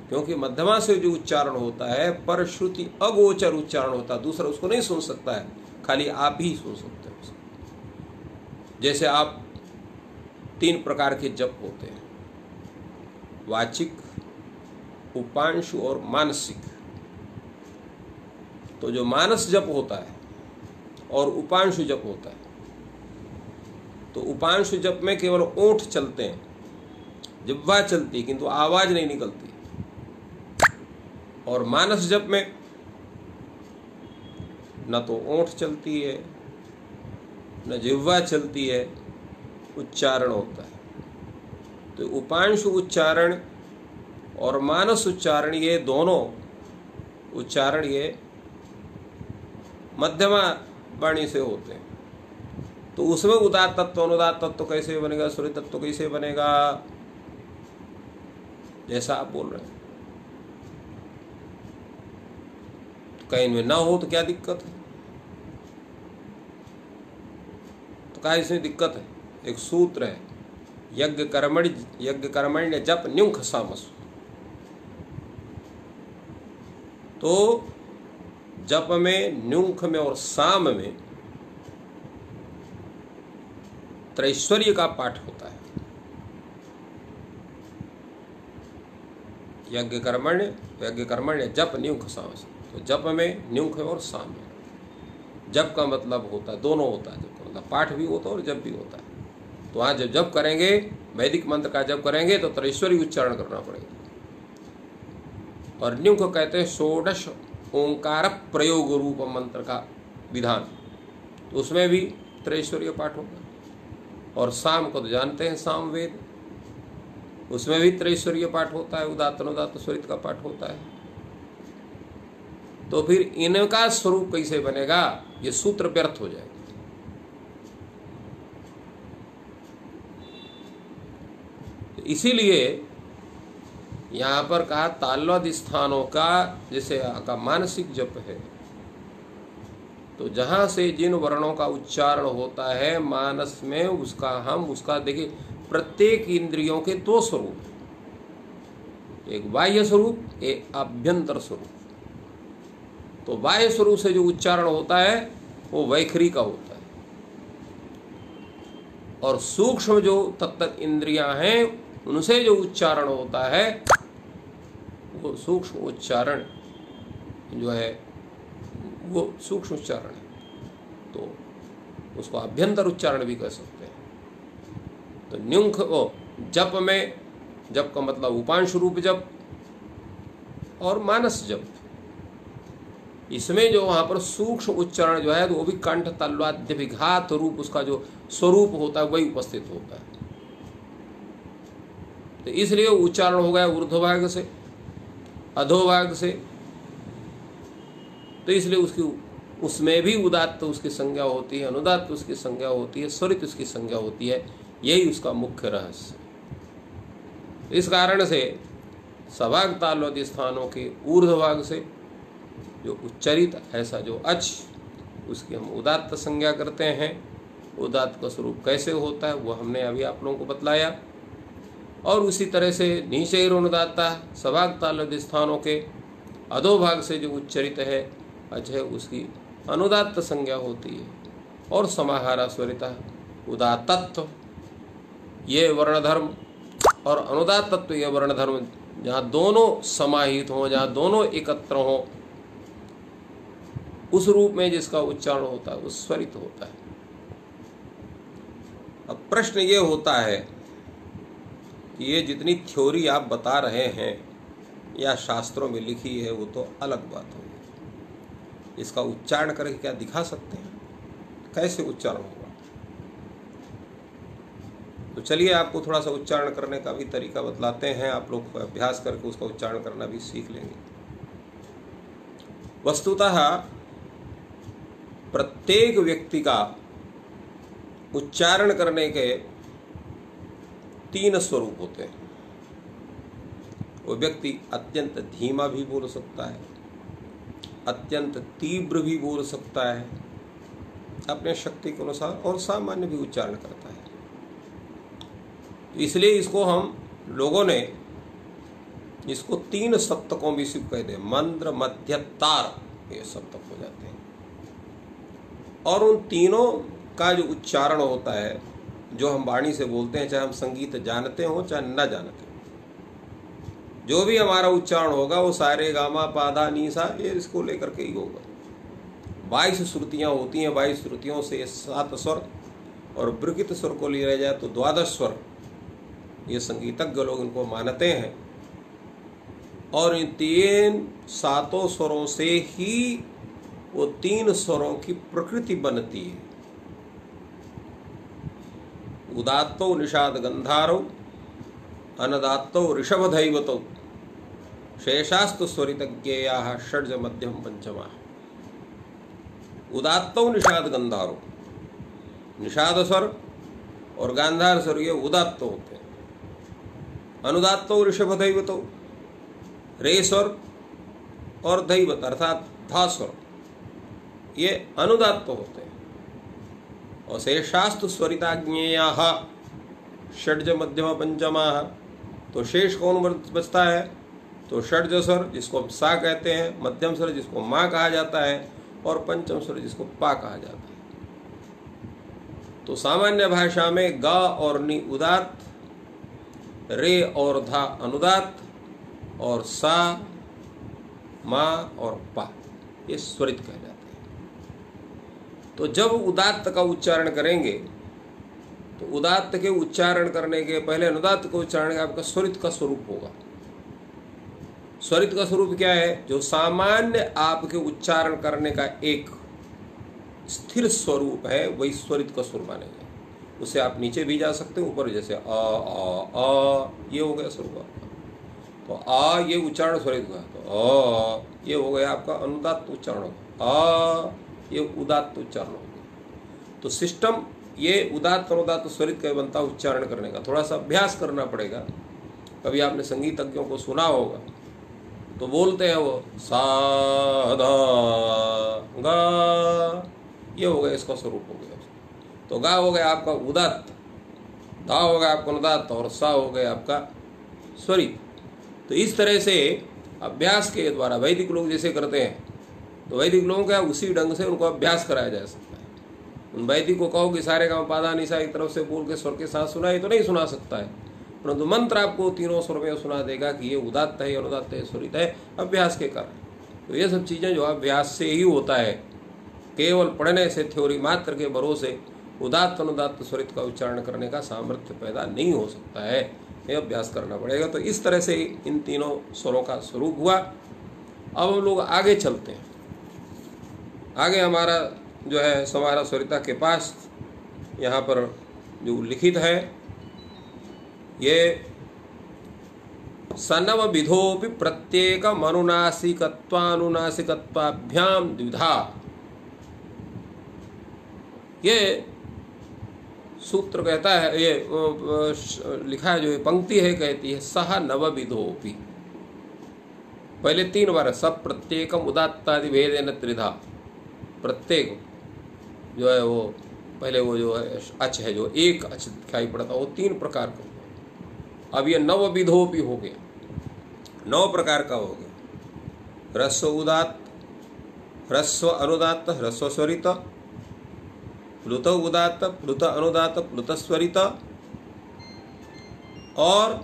क्योंकि मध्यमा से जो उच्चारण होता है पर श्रुति अगोचर उच्चारण होता है, दूसरा उसको नहीं सुन सकता है, खाली आप ही सुन सकते हैं उसको। जैसे आप 3 प्रकार के जप होते हैं, वाचिक, उपांशु और मानसिक। तो जो मानस जप होता है और उपांशु जप होता है, तो उपांशु जप में केवल ओंठ चलते हैं, जिह्वा चलती है किंतु आवाज नहीं निकलती, और मानस जप में न तो ओंठ चलती है न जिह्वा चलती है, उच्चारण होता है। तो उपांशु उच्चारण और मानस उच्चारण, ये दोनों उच्चारण ये मध्यमा वाणी से होते हैं। तो उसमें उदात्त तत्व अनुदात्त तत्व कैसे बनेगा, स्वरित तत्व कैसे बनेगा, जैसा आप बोल रहे हैं। तो कहीं में ना हो तो क्या दिक्कत है? तो कहा इसमें दिक्कत है। एक सूत्र है, यज्ञ कर्मण्य जप न्युंख सामसु। तो जप में, न्युंख में और साम में त्रैश्वर्य का पाठ होता है। यज्ञ कर्मण्य जप न्युंख सामसु। तो जप में, न्युंख और साम में, जप का मतलब होता है, दोनों होता है, जप का मतलब पाठ भी होता है और जप भी होता है। तो वहाँ जब जप करेंगे, वैदिक मंत्र का जप करेंगे तो त्रैश्वर्य उच्चारण करना पड़ेगा। और न्युंख कहते हैं षोडश ओंकार प्रयोग रूप मंत्र का विधान, तो उसमें भी त्रैश्वर्य पाठ होगा। और साम को तो जानते हैं, साम वेद, उसमें भी त्रैश्वर्य पाठ होता है, उदात्त अनुदात्त स्वरित का पाठ होता है। तो फिर इनका स्वरूप कैसे बनेगा, ये सूत्र व्यर्थ हो जाएगा। इसीलिए यहाँ पर कहा तालवाद स्थानों का, जैसे का मानसिक जप है, तो जहाँ से जिन वर्णों का उच्चारण होता है मानस में, उसका देखिए प्रत्येक इंद्रियों के 2 स्वरूप, एक बाह्य स्वरूप, एक आभ्यंतर स्वरूप। तो बाह्य स्वरूप से जो उच्चारण होता है वो वैखरी का होता है, और सूक्ष्म जो तत्त इंद्रियां हैं उनसे जो उच्चारण होता है वो सूक्ष्म उच्चारण जो है वो सूक्ष्म उच्चारण है, तो उसको आभ्यंतर उच्चारण भी कह सकते हैं। तो न्युंख जप में जप का मतलब उपांश रूप जप और मानस जप। इसमें जो वहां पर सूक्ष्म उच्चारण जो है तो वो भी कंठ तलवाद्य विघात रूप, उसका जो स्वरूप होता है वही उपस्थित होता है। तो इसलिए उच्चारण हो गया ऊर्ध्वभाग से, अधोभाग से, तो इसलिए उसमें भी उदात्त उसकी संज्ञा होती है, अनुदात्त उसकी संज्ञा होती है, स्वरित उसकी संज्ञा होती है। यही उसका मुख्य रहस्य। इस कारण से सभाग तालवादी स्थानों के ऊर्ध्वभाग से जो उच्चरित ऐसा जो अच, उसकी हम उदात्त संज्ञा करते हैं। उदात्त का स्वरूप कैसे होता है वो हमने अभी आप लोगों को बतलाया। और उसी तरह से नीचे अनुदात्ता सभाग तालवादी स्थानों के अधोभाग से जो उच्चरित है अच है, उसकी अनुदात्त संज्ञा होती है। और समाहारा स्वरिता उदात्तत्व ये वर्णधर्म और अनुदात्तत्व ये वर्णधर्म, जहाँ दोनों समाहित हों, जहाँ दोनों एकत्र हों, उस रूप में जिसका उच्चारण होता है वो स्वरित होता है। अब प्रश्न ये होता है कि ये जितनी थ्योरी आप बता रहे हैं या शास्त्रों में लिखी है वो तो अलग बात होगी, इसका उच्चारण करके क्या दिखा सकते हैं? कैसे उच्चारण होगा? तो चलिए आपको थोड़ा सा उच्चारण करने का भी तरीका बतलाते हैं। आप लोग अभ्यास करके उसका उच्चारण करना भी सीख लेंगे। वस्तुतः प्रत्येक व्यक्ति का उच्चारण करने के 3 स्वरूप होते हैं। वो व्यक्ति अत्यंत धीमा भी बोल सकता है, अत्यंत तीव्र भी बोल सकता है अपने शक्ति के अनुसार, और सामान्य भी उच्चारण करता है। इसलिए इसको हम लोगों ने इसको 3 सप्तकों में सिर्फ कह दे, मंद्र मध्य तार, ये सप्तक हो जाते हैं। और उन तीनों का जो उच्चारण होता है, जो हम वाणी से बोलते हैं, चाहे हम संगीत जानते हो चाहे न जानते हो, जो भी हमारा उच्चारण होगा वो सारे गामा पाधा नीसा ये इसको लेकर के ही होगा। 22 श्रुतियाँ होती हैं, 22 श्रुतियों से 7 स्वर, और बृकित स्वर को लिया जाए तो 12 स्वर। ये संगीतज्ञ लोग इनको मानते हैं। और इन 7 स्वरों से ही वो 3 स्वरों की प्रकृति बनती है। उदात्तो निषाद गंधारो, अनदात्तो ऋषभधैवतो, शेषास्तु स्वरितज्ञेयाः षड्ज मध्यम पंचमा। उदात्तो निषाद गंधारो, निषाद स्वर और गांधार स्वर ये उदात्त होते हैं। अनुदात्तो ऋषभधैवतो, रे स्वर और दैवत अर्थात धा स्वर ये अनुदात्त होते हैं। और शेषास्तु स्वरिताज्ञेयाः षड्ज मध्यम पंचमा। तो शेष कौन बचता है? तो षड्ज स्वर जिसको हम सा कहते हैं, मध्यम स्वर जिसको माँ कहा जाता है, और पंचम स्वर जिसको पा कहा जाता है। तो सामान्य भाषा में गा और नी उदात्त, रे और धा अनुदात्त, और सा मा और पा ये स्वरित कह जाते हैं। तो जब उदात्त का उच्चारण करेंगे तो उदात्त के उच्चारण करने के पहले अनुदात्त का उच्चारण का आपका स्वरित का स्वरूप होगा। स्वरित का स्वरूप क्या है? जो सामान्य आपके उच्चारण करने का एक स्थिर स्वरूप है वही स्वरित का स्वरूप मानेगा। उससे आप नीचे भी जा सकते हैं, ऊपर जैसे आ ये हो गया स्वरूप आपका। तो आ ये उच्चारण स्वरित का, तो आ ये हो गया आपका अनुदात्त उच्चारण होगा। आ ये उदात्त उच्चारण होगा। तो सिस्टम ये उदात्त अनुदात्त स्वरित का बनता उच्चारण करने का थोड़ा सा अभ्यास करना पड़ेगा। कभी आपने संगीतज्ञों को सुना होगा तो बोलते हैं वो सा धा गा, ये हो गया इसका स्वरूप हो गया। तो गा हो गया आपका उदात्त, धा हो गया आपका अनुदात्त, और सा हो गया आपका स्वरित। तो इस तरह से अभ्यास के द्वारा वैदिक लोग जैसे करते हैं, तो वैदिक लोगों का उसी ढंग से उनको अभ्यास कराया जा सकता है। उन वैदिक को कहो कि सारे गाँव पादा निशा एक तरफ से बोल के स्वर के साथ सुनाए तो नहीं सुना सकता है, परंतु मंत्र आपको 3 स्वर में सुना देगा कि ये उदात्त है, अनुदात्त है, स्वरित है, अभ्यास के कारण। तो ये सब चीज़ें जो अभ्यास से ही होता है। केवल पढ़ने से, थ्योरी मात्र के भरोसे उदात्त अनुदात्त स्वरित का उच्चारण करने का सामर्थ्य पैदा नहीं हो सकता है। ये अभ्यास करना पड़ेगा। तो इस तरह से इन तीनों स्वरों का स्वरूप हुआ। अब हम लोग आगे चलते हैं। आगे हमारा जो है समारा स्वरिता के पास यहाँ पर जो लिखित है ये सनव विधोपि प्रत्येक अनुनासिकत्वानुनासिकत्वाभ्याम द्विधा। ये सूत्र कहता है, ये लिखा है, जो ये पंक्ति है कहती है सह नवविधोपि। पहले 3 बार सब प्रत्येकम उदात्तादि भेदेन त्रिधा। प्रत्येक जो है वो पहले वो जो है अच है, जो एक अच दिखाई पड़ता वो 3 प्रकार का हुआ। अब ये नवविधोपि हो गया, 9 प्रकार का हो गया। ह्रस्व उदात्त, ह्रस्व अनुदात्त, ह्रस्व स्वरित, प्लुत उदात्त, प्लुत अनुदात्त, प्लुत स्वरित और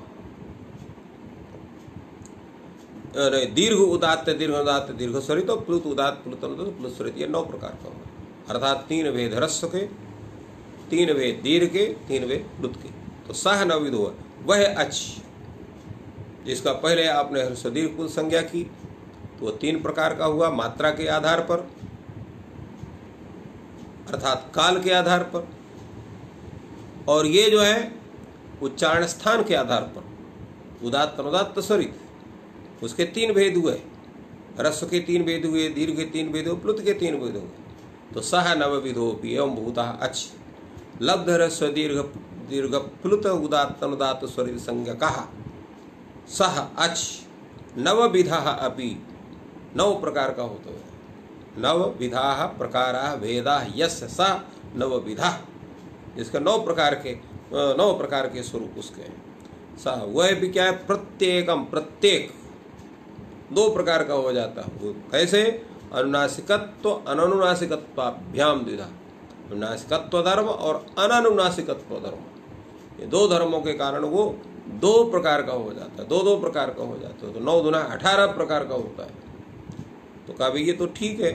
दीर्घ उदात्त, दीर्घ उदात्त, दीर्घ स्वरित और प्लुत उदात्त, प्लुत अनुदात्त, प्लुत स्वरित। ये 9 प्रकार का होगा। अर्थात 3 भेद ह्रस्व के, 3 भेद दीर्घ के, 3 भेद प्लुत के। तो सह नवविधो वह अच जिसका पहले आपने ह्रस्व दीर्घ पुल संज्ञा की तो वो 3 प्रकार का हुआ, मात्रा के आधार पर अर्थात काल के आधार पर, और ये जो है उच्चारण स्थान के आधार पर। उदात्त अनुदात्त स्वरित उसके 3 भेद हुए, ह्रस्व के 3 भेद हुए, दीर्घ के 3 भेद हुए, प्लुत के 3 भेद हुए। तो सह नवविधोपि एवं भूतः अच लब्ध ह्रस्व दीर्घ दीर्घ प्लुत उदात्त अनुदात्त स्वरित संज्ञा कहा सह अच नवविधा अपि। 9 प्रकार का होता है। नवविधा प्रकारा भेदा यस्य स नवविधा, जिसका 9 प्रकार के स्वरूप उसके हैं। सा वह भी क्या है, प्रत्येकम प्रत्येक 2 प्रकार का हो जाता है। कैसे, अनुनासिकत्व अननुनासिकत्वाभ्याम द्विधा। अनुनासिकत्व धर्म और अननुनासिकत्व धर्म, ये 2 धर्मों के कारण वो 2 प्रकार का हो जाता है, 2 प्रकार का हो जाता है। तो 9 दूना 18 प्रकार का होता है। तो कहा भाई ये तो ठीक है,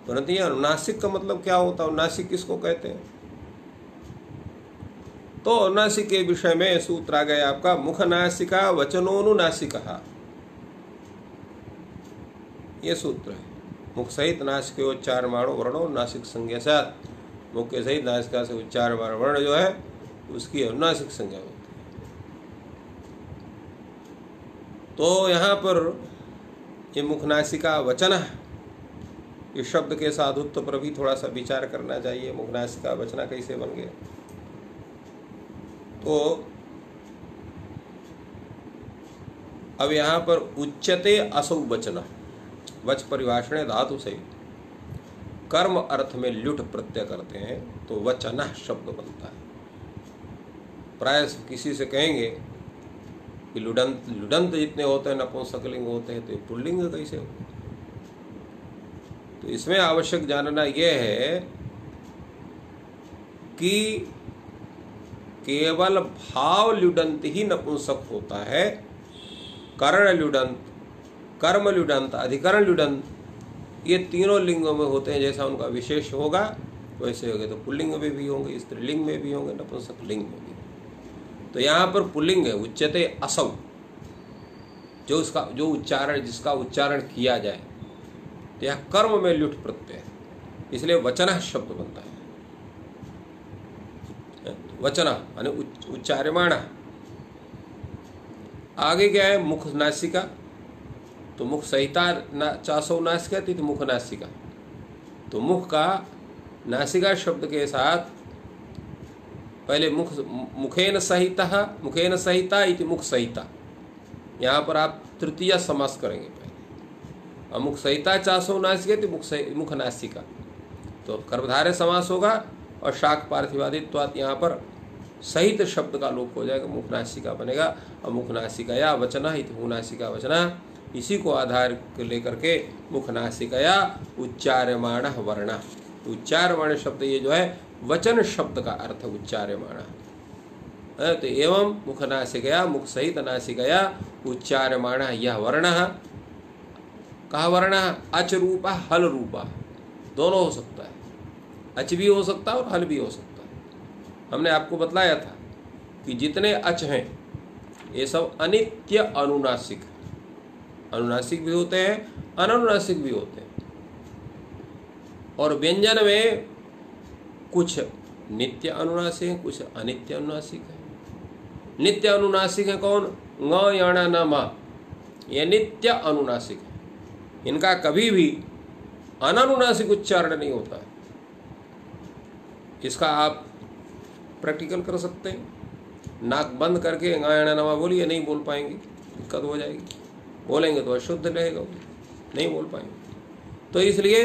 परंतु ये अनुनासिक का मतलब क्या होता है, अनुनासिक किसको कहते हैं? तो अनुनासिक के विषय में सूत्र आ गया आपका मुखनासिका वचनोनुनासिका। ये सूत्र है। मुख सहित नासिकोच्चारमाणो वर्णो नासिक संज्ञा साथ। मुख के सहित नासिका से उच्चारमाण वर्ण जो है उसकी अनुनासिक संज्ञा होती है। तो यहाँ पर ये मुखनासिका वचन, इस शब्द के साधुत्व पर भी थोड़ा सा विचार करना चाहिए। मुखनासिका वचना कैसे बन गया? तो अब यहाँ पर उच्यते असौ वचन, वच परिभाषण धातु से कर्म अर्थ में ल्युट प्रत्यय करते हैं तो वचन शब्द बनता है। प्राय किसी से कहेंगे कि लुडंत लुडंत जितने होते हैं नपुंसकलिंग होते हैं, तो पुल्लिंग कैसे हो? तो इसमें आवश्यक जानना यह है कि केवल भाव ल्युडंत ही नपुंसक होता है। करण ल्युडंत, कर्म ल्युडंत, अधिकरण ल्युडंत, ये तीनों लिंगों में होते हैं। जैसा उनका विशेष होगा वैसे होंगे। तो पुल्लिंग में भी होंगे, स्त्रीलिंग में भी होंगे, नपुंसक लिंग में भी। तो यहाँ पर पुल्लिंग है उच्यते असौ, जो उच्चारण, जिसका उच्चारण किया जाए। तो यह कर्म में ल्युट प्रत्यय, इसलिए वचन शब्द बनता है। वचना यानी उच्चार्यमाण। आगे क्या है, मुख नासिका। तो मुख सहिता चासौ नासिका थी, तो मुख नासिका। तो मुख का नासिका शब्द के साथ पहले मुखेन सहिता, मुखेन सहिता इति मुख सहिता। यहाँ पर आप तृतीय समास करेंगे पहले। और मुख सहिता चासौ नासिका तो मुख नासिका। तो कर्मधारय समास होगा और शाक पार्थिवादित्वात् यहाँ पर सहित शब्द का लोप हो जाएगा, मुख नासिका बनेगा। और मुख नासिकया वचना इति मुख नासिका वचना, इसी को आधार लेकर के मुख नासिकया उच्चार्यमाण वर्ण। उच्चार्यमाण शब्द ये जो है वचन शब्द का अर्थ उच्चार्यमाण। तो एवं मुख नासिकया, मुख सहित नासिकया उच्चार्यमाण यह वर्ण। कहा वर्ण, अच रूपा हल रूपा, दोनों हो सकता है। अच भी हो सकता है और हल भी हो सकता है। हमने आपको बतलाया था कि जितने अच हैं ये सब अनित्य अनुनासिक, अनुनासिक भी होते हैं, अननुनासिक भी होते हैं। और व्यंजन में कुछ नित्य अनुनासिक हैं, कुछ अनित्य अनुनासिक हैं। नित्य अनुनासिक है कौन? ङ यण न म, ये नित्य अनुनासिक है। इनका कभी भी अननुनासिक उच्चारण नहीं होता है। इसका आप प्रैक्टिकल कर सकते हैं। नाक बंद करके ङ यण न म बोलिए, नहीं बोल पाएंगे, दिक्कत हो जाएगी। बोलेंगे तो अशुद्ध रहेगा, नहीं बोल पाएंगे। तो इसलिए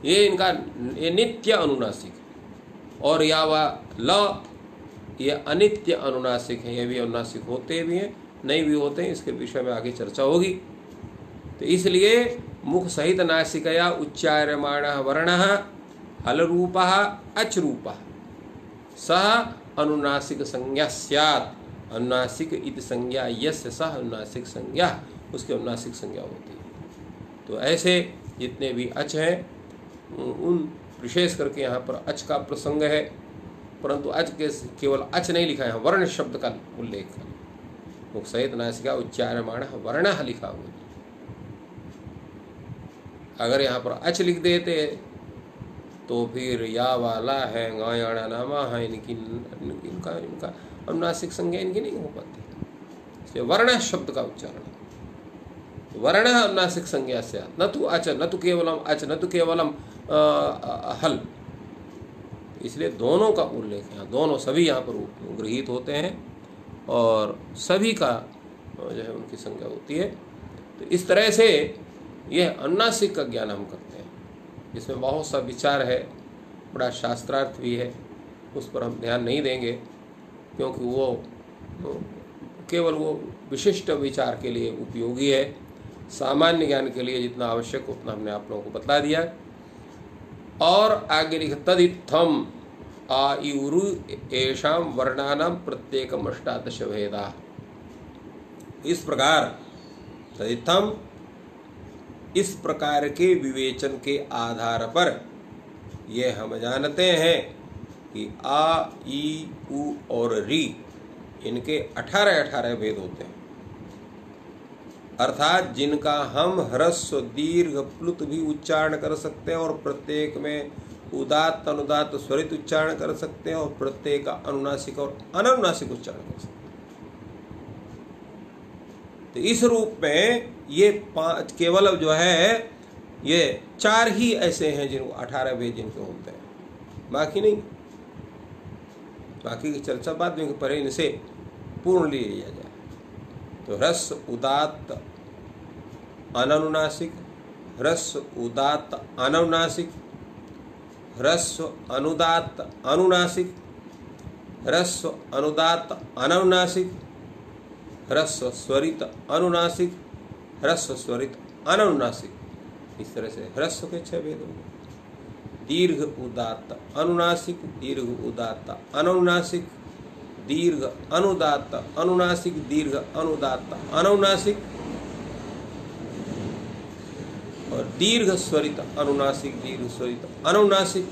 ये इनका ये नित्य अनुनासिक है। और या वा ल, ये अनित्य अनुनासिक है। ये भी अनुनासिक होते भी हैं, नहीं भी होते हैं, इसके विषय में आगे चर्चा होगी। तो इसलिए मुख सहित नासिकया उच्चार्यमाणः वर्णः हल रूपः अच रूपः सह अनुनासिक संज्ञा स्यात्। अनुनासिक इति संज्ञा यस्य सह अनुनासिक संज्ञा, उसकी अनुनासिक संज्ञा होती है। तो ऐसे जितने भी अच हैं उन विशेष करके यहाँ पर अच का प्रसंग है, परंतु अच के केवल अच नहीं लिखा है, वर्ण शब्द का उल्लेख है। मुख सहित नासिका उच्चार्यमाणः वर्णः लिखा हुआ। अगर यहाँ पर अच लिख देते तो फिर या वाला है, गायाणा नामा है, इनका अनुनासिक संज्ञा इनकी नहीं हो पाती। इसलिए वर्ण शब्द का उच्चारण, वर्ण अनुनासिक संज्ञा से न तो अच, न तो केवलम अच, न तो केवलम हल। इसलिए दोनों का उल्लेख है, दोनों सभी यहाँ पर गृहीत होते हैं और सभी का जो है उनकी संज्ञा होती है। तो इस तरह से यह अनुनासिक का ज्ञान हम करते हैं। इसमें बहुत सा विचार है, बड़ा शास्त्रार्थ भी है, उस पर हम ध्यान नहीं देंगे क्योंकि वो केवल वो विशिष्ट विचार के लिए उपयोगी है। सामान्य ज्ञान के लिए जितना आवश्यक उतना हमने आप लोगों को बता दिया। और आगे लिख तदित्थम आयुरु एषां वर्णानां प्रत्येकम अष्टादश भेदा। इस प्रकार तदित्थम, इस प्रकार के विवेचन के आधार पर ये हम जानते हैं कि आ, ई, उ और री इनके 18 भेद होते हैं। अर्थात जिनका हम ह्रस्व दीर्घ प्लुत भी उच्चारण कर सकते हैं और प्रत्येक में उदात्त अनुदात्त स्वरित उच्चारण कर सकते हैं और प्रत्येक का अनुनासिक और अननुनासिक उच्चारण कर सकते हैं। तो इस रूप में ये 5 केवल जो है ये 4 ही ऐसे हैं जिनको 18 भेद जिनके होते हैं, बाकी नहीं। बाकी की चर्चा बाद में, पहले इनसे पूर्ण ले लिया जाए। तो ह्रस्व उदात्त अननुनासिक, ह्रस्व उदात्त अननुनासिक, ह्रस्व अनुदात्त अनुनासिक, ह्रस्व अनुदात्त अननुनासिक, ह्रस्व स्वरित अनुनासिक, ह्रस्व स्वरित अननुनासिक। इस तरह से ह्रस्व के 6 भेद होंगे। दीर्घ उदात्त अनुनासिक, दीर्घ उदात्त अननुनासिक, दीर्घ अनुदात्त अनुनासिक, दीर्घ अनुदात्त अनुनासिक और दीर्घ स्वरित अनुनासिक, दीर्घ स्वरित अनुनासिक।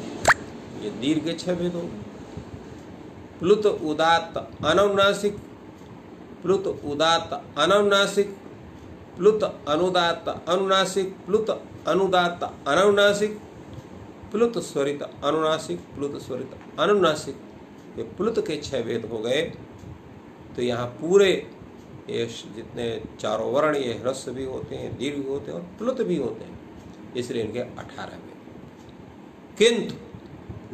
ये दीर्घ के 6 भेद होंगे। प्लुत उदात्त अनुनासिक, प्लुत उदात्त अनुनासिक, प्लुत अनुदात्त अनुनासिक, प्लुत अनुदात्त अनुनासिक, प्लुत स्वरित अनुनासिक, प्लुत स्वरित अनुनासिक। ये प्लुत के 6 भेद हो गए। तो यहाँ पूरे ये जितने चारों वर्ण, ये ह्रस्व भी होते हैं, दीर्घ भी होते हैं और प्लुत भी होते हैं, इसलिए इनके 18 भेद। किंतु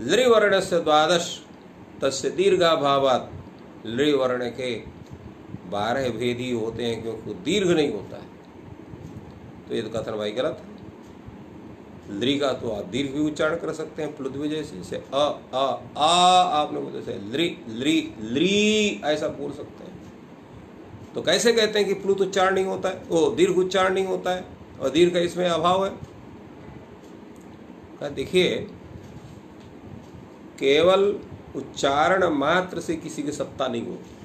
लृवर्ण से 12 तस्य दीर्घाभावात्, लृवर्ण के 12 भेद ही होते हैं क्योंकि दीर्घ नहीं होता है। तो ये तो कथन भाई गलत है। लृ का तो आप दीर्घ भी उच्चारण कर सकते हैं, प्लुत भी जैसे अ आ आ आपने बोले जैसे लृ लृ लृ ऐसा बोल सकते हैं। तो कैसे कहते हैं कि प्लुत उच्चारण नहीं होता है, वो दीर्घ उच्चारण नहीं होता है और दीर्घ का इसमें अभाव है? देखिए, केवल उच्चारण मात्र से किसी की सत्ता नहीं होती।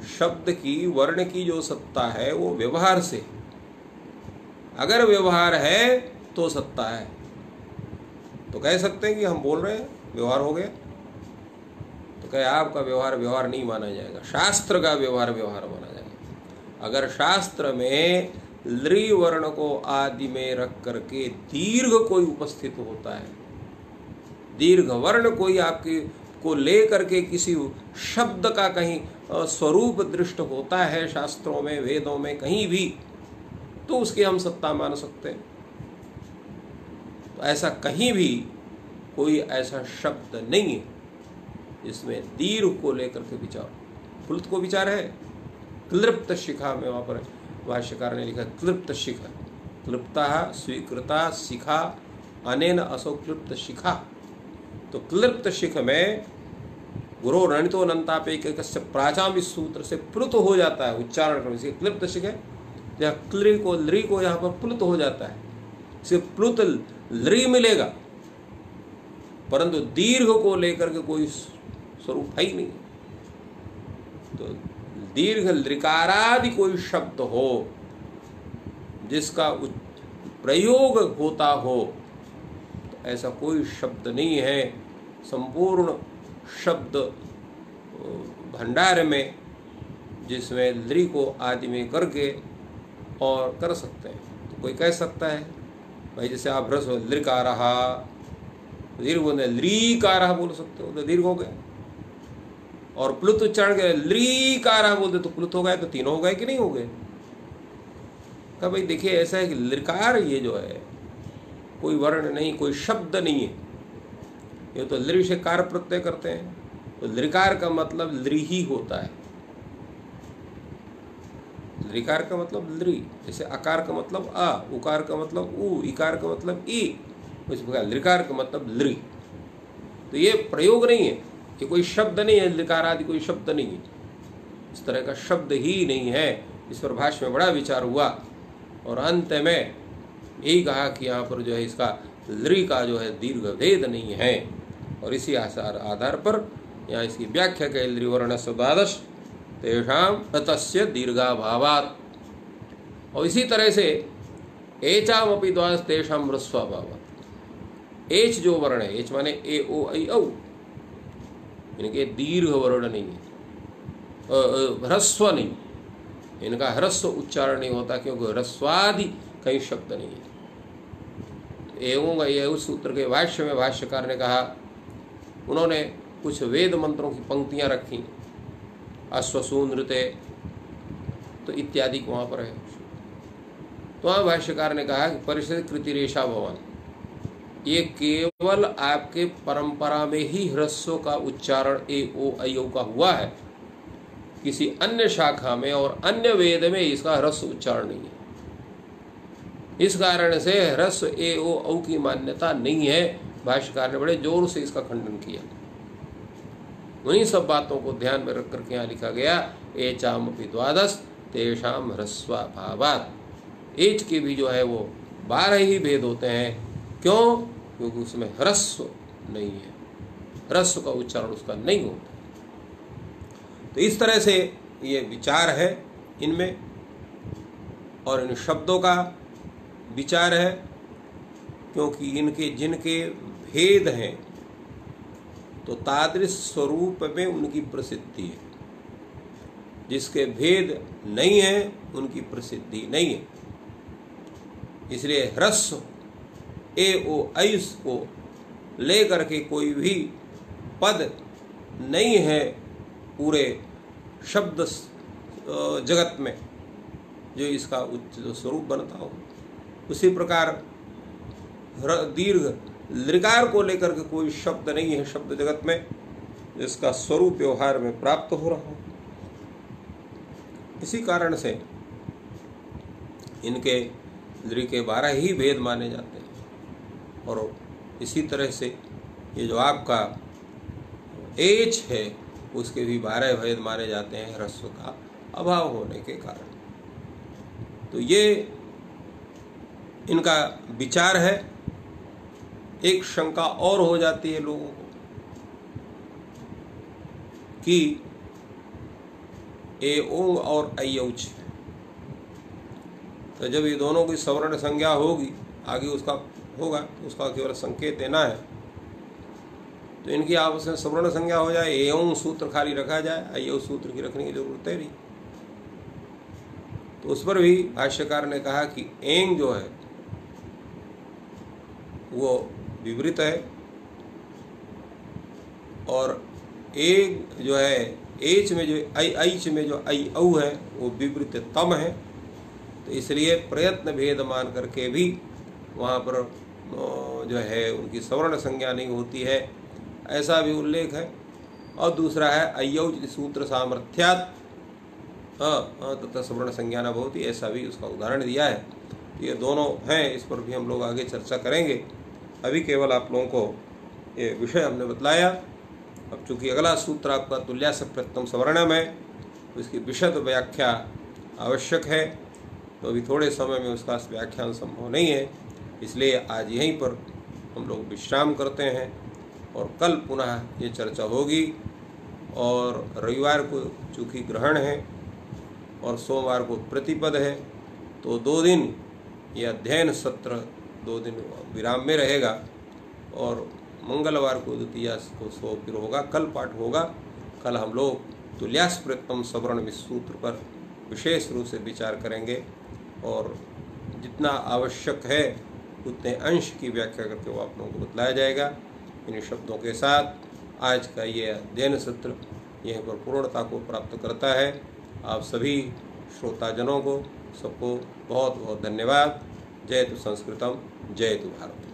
शब्द की, वर्ण की जो सत्ता है वो व्यवहार से, अगर व्यवहार है तो सत्ता है। तो कह सकते हैं कि हम बोल रहे हैं, व्यवहार हो गया। तो तो कहे आपका व्यवहार व्यवहार नहीं माना जाएगा, शास्त्र का व्यवहार व्यवहार माना जाएगा। अगर शास्त्र में लृ वर्ण को आदि में रख करके दीर्घ कोई उपस्थित होता है, दीर्घ वर्ण कोई आपके को ले करके किसी शब्द का कहीं स्वरूप दृष्ट होता है शास्त्रों में, वेदों में, कहीं भी, तो उसकी हम सत्ता मान सकते हैं। तो ऐसा कहीं भी कोई ऐसा शब्द नहीं है जिसमें दीर्घ को लेकर के विचार, प्लुत को विचार है। क्लिप्त शिखा में वहाँ पर भाष्यकार ने लिखा क्लिप्त शिखा, क्लिप्ता स्वीकृता शिखा अनेन असौ क्लिप्त शिखा। तो क्लिप्त शिख में गुरु रणितो नंतापेक प्राचाम इस सूत्र से प्लुत हो जाता है उच्चारण करने से। क्लिप्त शिख है जहाँ क्लि को लृ को यहाँ पर प्लुत हो जाता है, इसे प्लुत लृ मिलेगा, परंतु दीर्घ को लेकर के कोई स्वरूप है ही नहीं। तो दीर्घ लृकारादि कोई शब्द हो जिसका प्रयोग होता हो, तो ऐसा कोई शब्द नहीं है संपूर्ण शब्द भंडार में जिसमें लृ को आदि में करके और कर सकते हैं। तो कोई कह सकता है भाई जैसे आप ह्रस्व लृकारः, दीर्घ बोलते लृकारः बोल सकते हो तो दीर्घ हो गया, और प्लुत उच्चारण के लृकारः बोलते तो प्लुत हो गए, तो तीनों हो गए कि नहीं हो गए। कहा भाई देखिए ऐसा है कि लृकार ये जो है कोई वर्ण नहीं, कोई शब्द नहीं है, ये तो लृ से कार प्रत्यय करते हैं, तो लृकार का मतलब लृ ही होता है। लृकार का मतलब लृ, जैसे आकार का मतलब आ, उकार का मतलब उ, इकार का मतलब ई, उस प्रकार लृकार का मतलब लृ। तो ये प्रयोग नहीं है, ये कोई शब्द नहीं है, लृकार आदि कोई शब्द नहीं है, इस तरह का शब्द ही नहीं है। इस पर भाष्य में बड़ा विचार हुआ और अंत में यही कहा कि यहाँ पर जो है इसका लृ का जो है दीर्घ भेद नहीं है, और इसी आधार पर यहाँ इसकी व्याख्या कही लृ वर्ण द्वादश तेषाम तस्य दीर्घाभावात्। और इसी तरह से एचाम अपि द्वादश तेषाम ह्रस्वाभावात्। एच जो वर्ण है, एच माने ए ओ ऐ औ, इनके दीर्घ वर्ण नहीं है, ह्रस्व नहीं, इनका ह्रस्व उच्चारण नहीं होता क्योंकि ह्रस्वादि कई शब्द नहीं है। एवं ये उस सूत्र के भाष्य में भाष्यकार ने कहा, उन्होंने कुछ वेद मंत्रों की पंक्तियां रखी, अश्वसूनृते तो इत्यादि वहाँ पर है। तो वहाँ भाष्यकार ने कहा कि परिषद कृति रेशा भवन, ये केवल आपके परंपरा में ही ह्रस्व का उच्चारण ए ओ ऐ औ का हुआ है, किसी अन्य शाखा में और अन्य वेद में इसका ह्रस्व उच्चारण नहीं है। इस कारण से ह्रस्व ए ओ औ की मान्यता नहीं है। भाष्यकार ने बड़े जोर से इसका खंडन किया। उन्हीं सब बातों को ध्यान में रख करके यहाँ लिखा गया एचाम अपि द्वादश तेषाम ह्रस्वाभावात्। एच के भी जो है वो 12 ही भेद होते हैं। क्यों? क्योंकि उसमें ह्रस्व नहीं है, ह्रस्व का उच्चारण उसका नहीं होता। तो इस तरह से ये विचार है इनमें, और इन शब्दों का विचार है, क्योंकि इनके जिनके भेद हैं तो तादृश स्वरूप में उनकी प्रसिद्धि है, जिसके भेद नहीं है उनकी प्रसिद्धि नहीं है। इसलिए ह्रस्व ए ओ ऐस को लेकर के कोई भी पद नहीं है पूरे शब्द जगत में जो इसका उच्च स्वरूप बनता हो। उसी प्रकार दीर्घ लृकार को लेकर के कोई शब्द नहीं है शब्द जगत में जिसका स्वरूप व्यवहार में प्राप्त हो रहा हो। इसी कारण से इनके लृ के 12 ही भेद माने जाते हैं, और इसी तरह से ये जो आपका एच है उसके भी 12 भेद माने जाते हैं ह्रस्व का अभाव होने के कारण। तो ये इनका विचार है। एक शंका और हो जाती है लोगों को कि ए ओंग और ऐ औच, तो जब ये दोनों की सवर्ण संज्ञा होगी, आगे उसका होगा तो उसका केवल संकेत देना है। तो इनकी आपस में सवर्ण संज्ञा हो जाए, एवं सूत्र खाली रखा जाए, अयव सूत्र की रखने की जरूरत है नहीं। तो उस पर भी भाष्यकार ने कहा कि एंग जो है वो विवृत है और एक जो है एच में जो ऐच में जो ऐ है वो विवृत तम है। तो इसलिए प्रयत्न भेद मान करके भी वहाँ पर जो है उनकी सवर्ण संज्ञा नहीं होती है, ऐसा भी उल्लेख है। और दूसरा है अयौज सूत्र सामर्थ्यात् तथा सवर्ण संज्ञा न भवति, ऐसा भी उसका उदाहरण दिया है। तो ये दोनों हैं, इस पर भी हम लोग आगे चर्चा करेंगे। अभी केवल आप लोगों को ये विषय हमने बतलाया। अब चूँकि अगला सूत्र आपका तुल्यास प्रत्यम सवर्णम है, तो इसकी विशद व्याख्या आवश्यक है, तो अभी थोड़े समय में उसका व्याख्यान संभव नहीं है, इसलिए आज यहीं पर हम लोग विश्राम करते हैं और कल पुनः ये चर्चा होगी। और रविवार को चूँकि ग्रहण है और सोमवार को प्रतिपद है, तो 2 दिन ये अध्ययन सत्र 2 दिन विराम में रहेगा और मंगलवार को द्वितीया को सो फिर होगा, कल पाठ होगा। कल हम लोग तुल्यास प्रत्यम सवर्ण सूत्र पर विशेष रूप से विचार करेंगे और जितना आवश्यक है उतने अंश की व्याख्या करके वो आप लोगों को बतलाया जाएगा। इन शब्दों के साथ आज का ये अध्ययन सत्र यहीं पर पूर्णता को प्राप्त करता है। आप सभी श्रोताजनों को सबको बहुत बहुत धन्यवाद। जय तु संस्कृतम, जय तु भारत।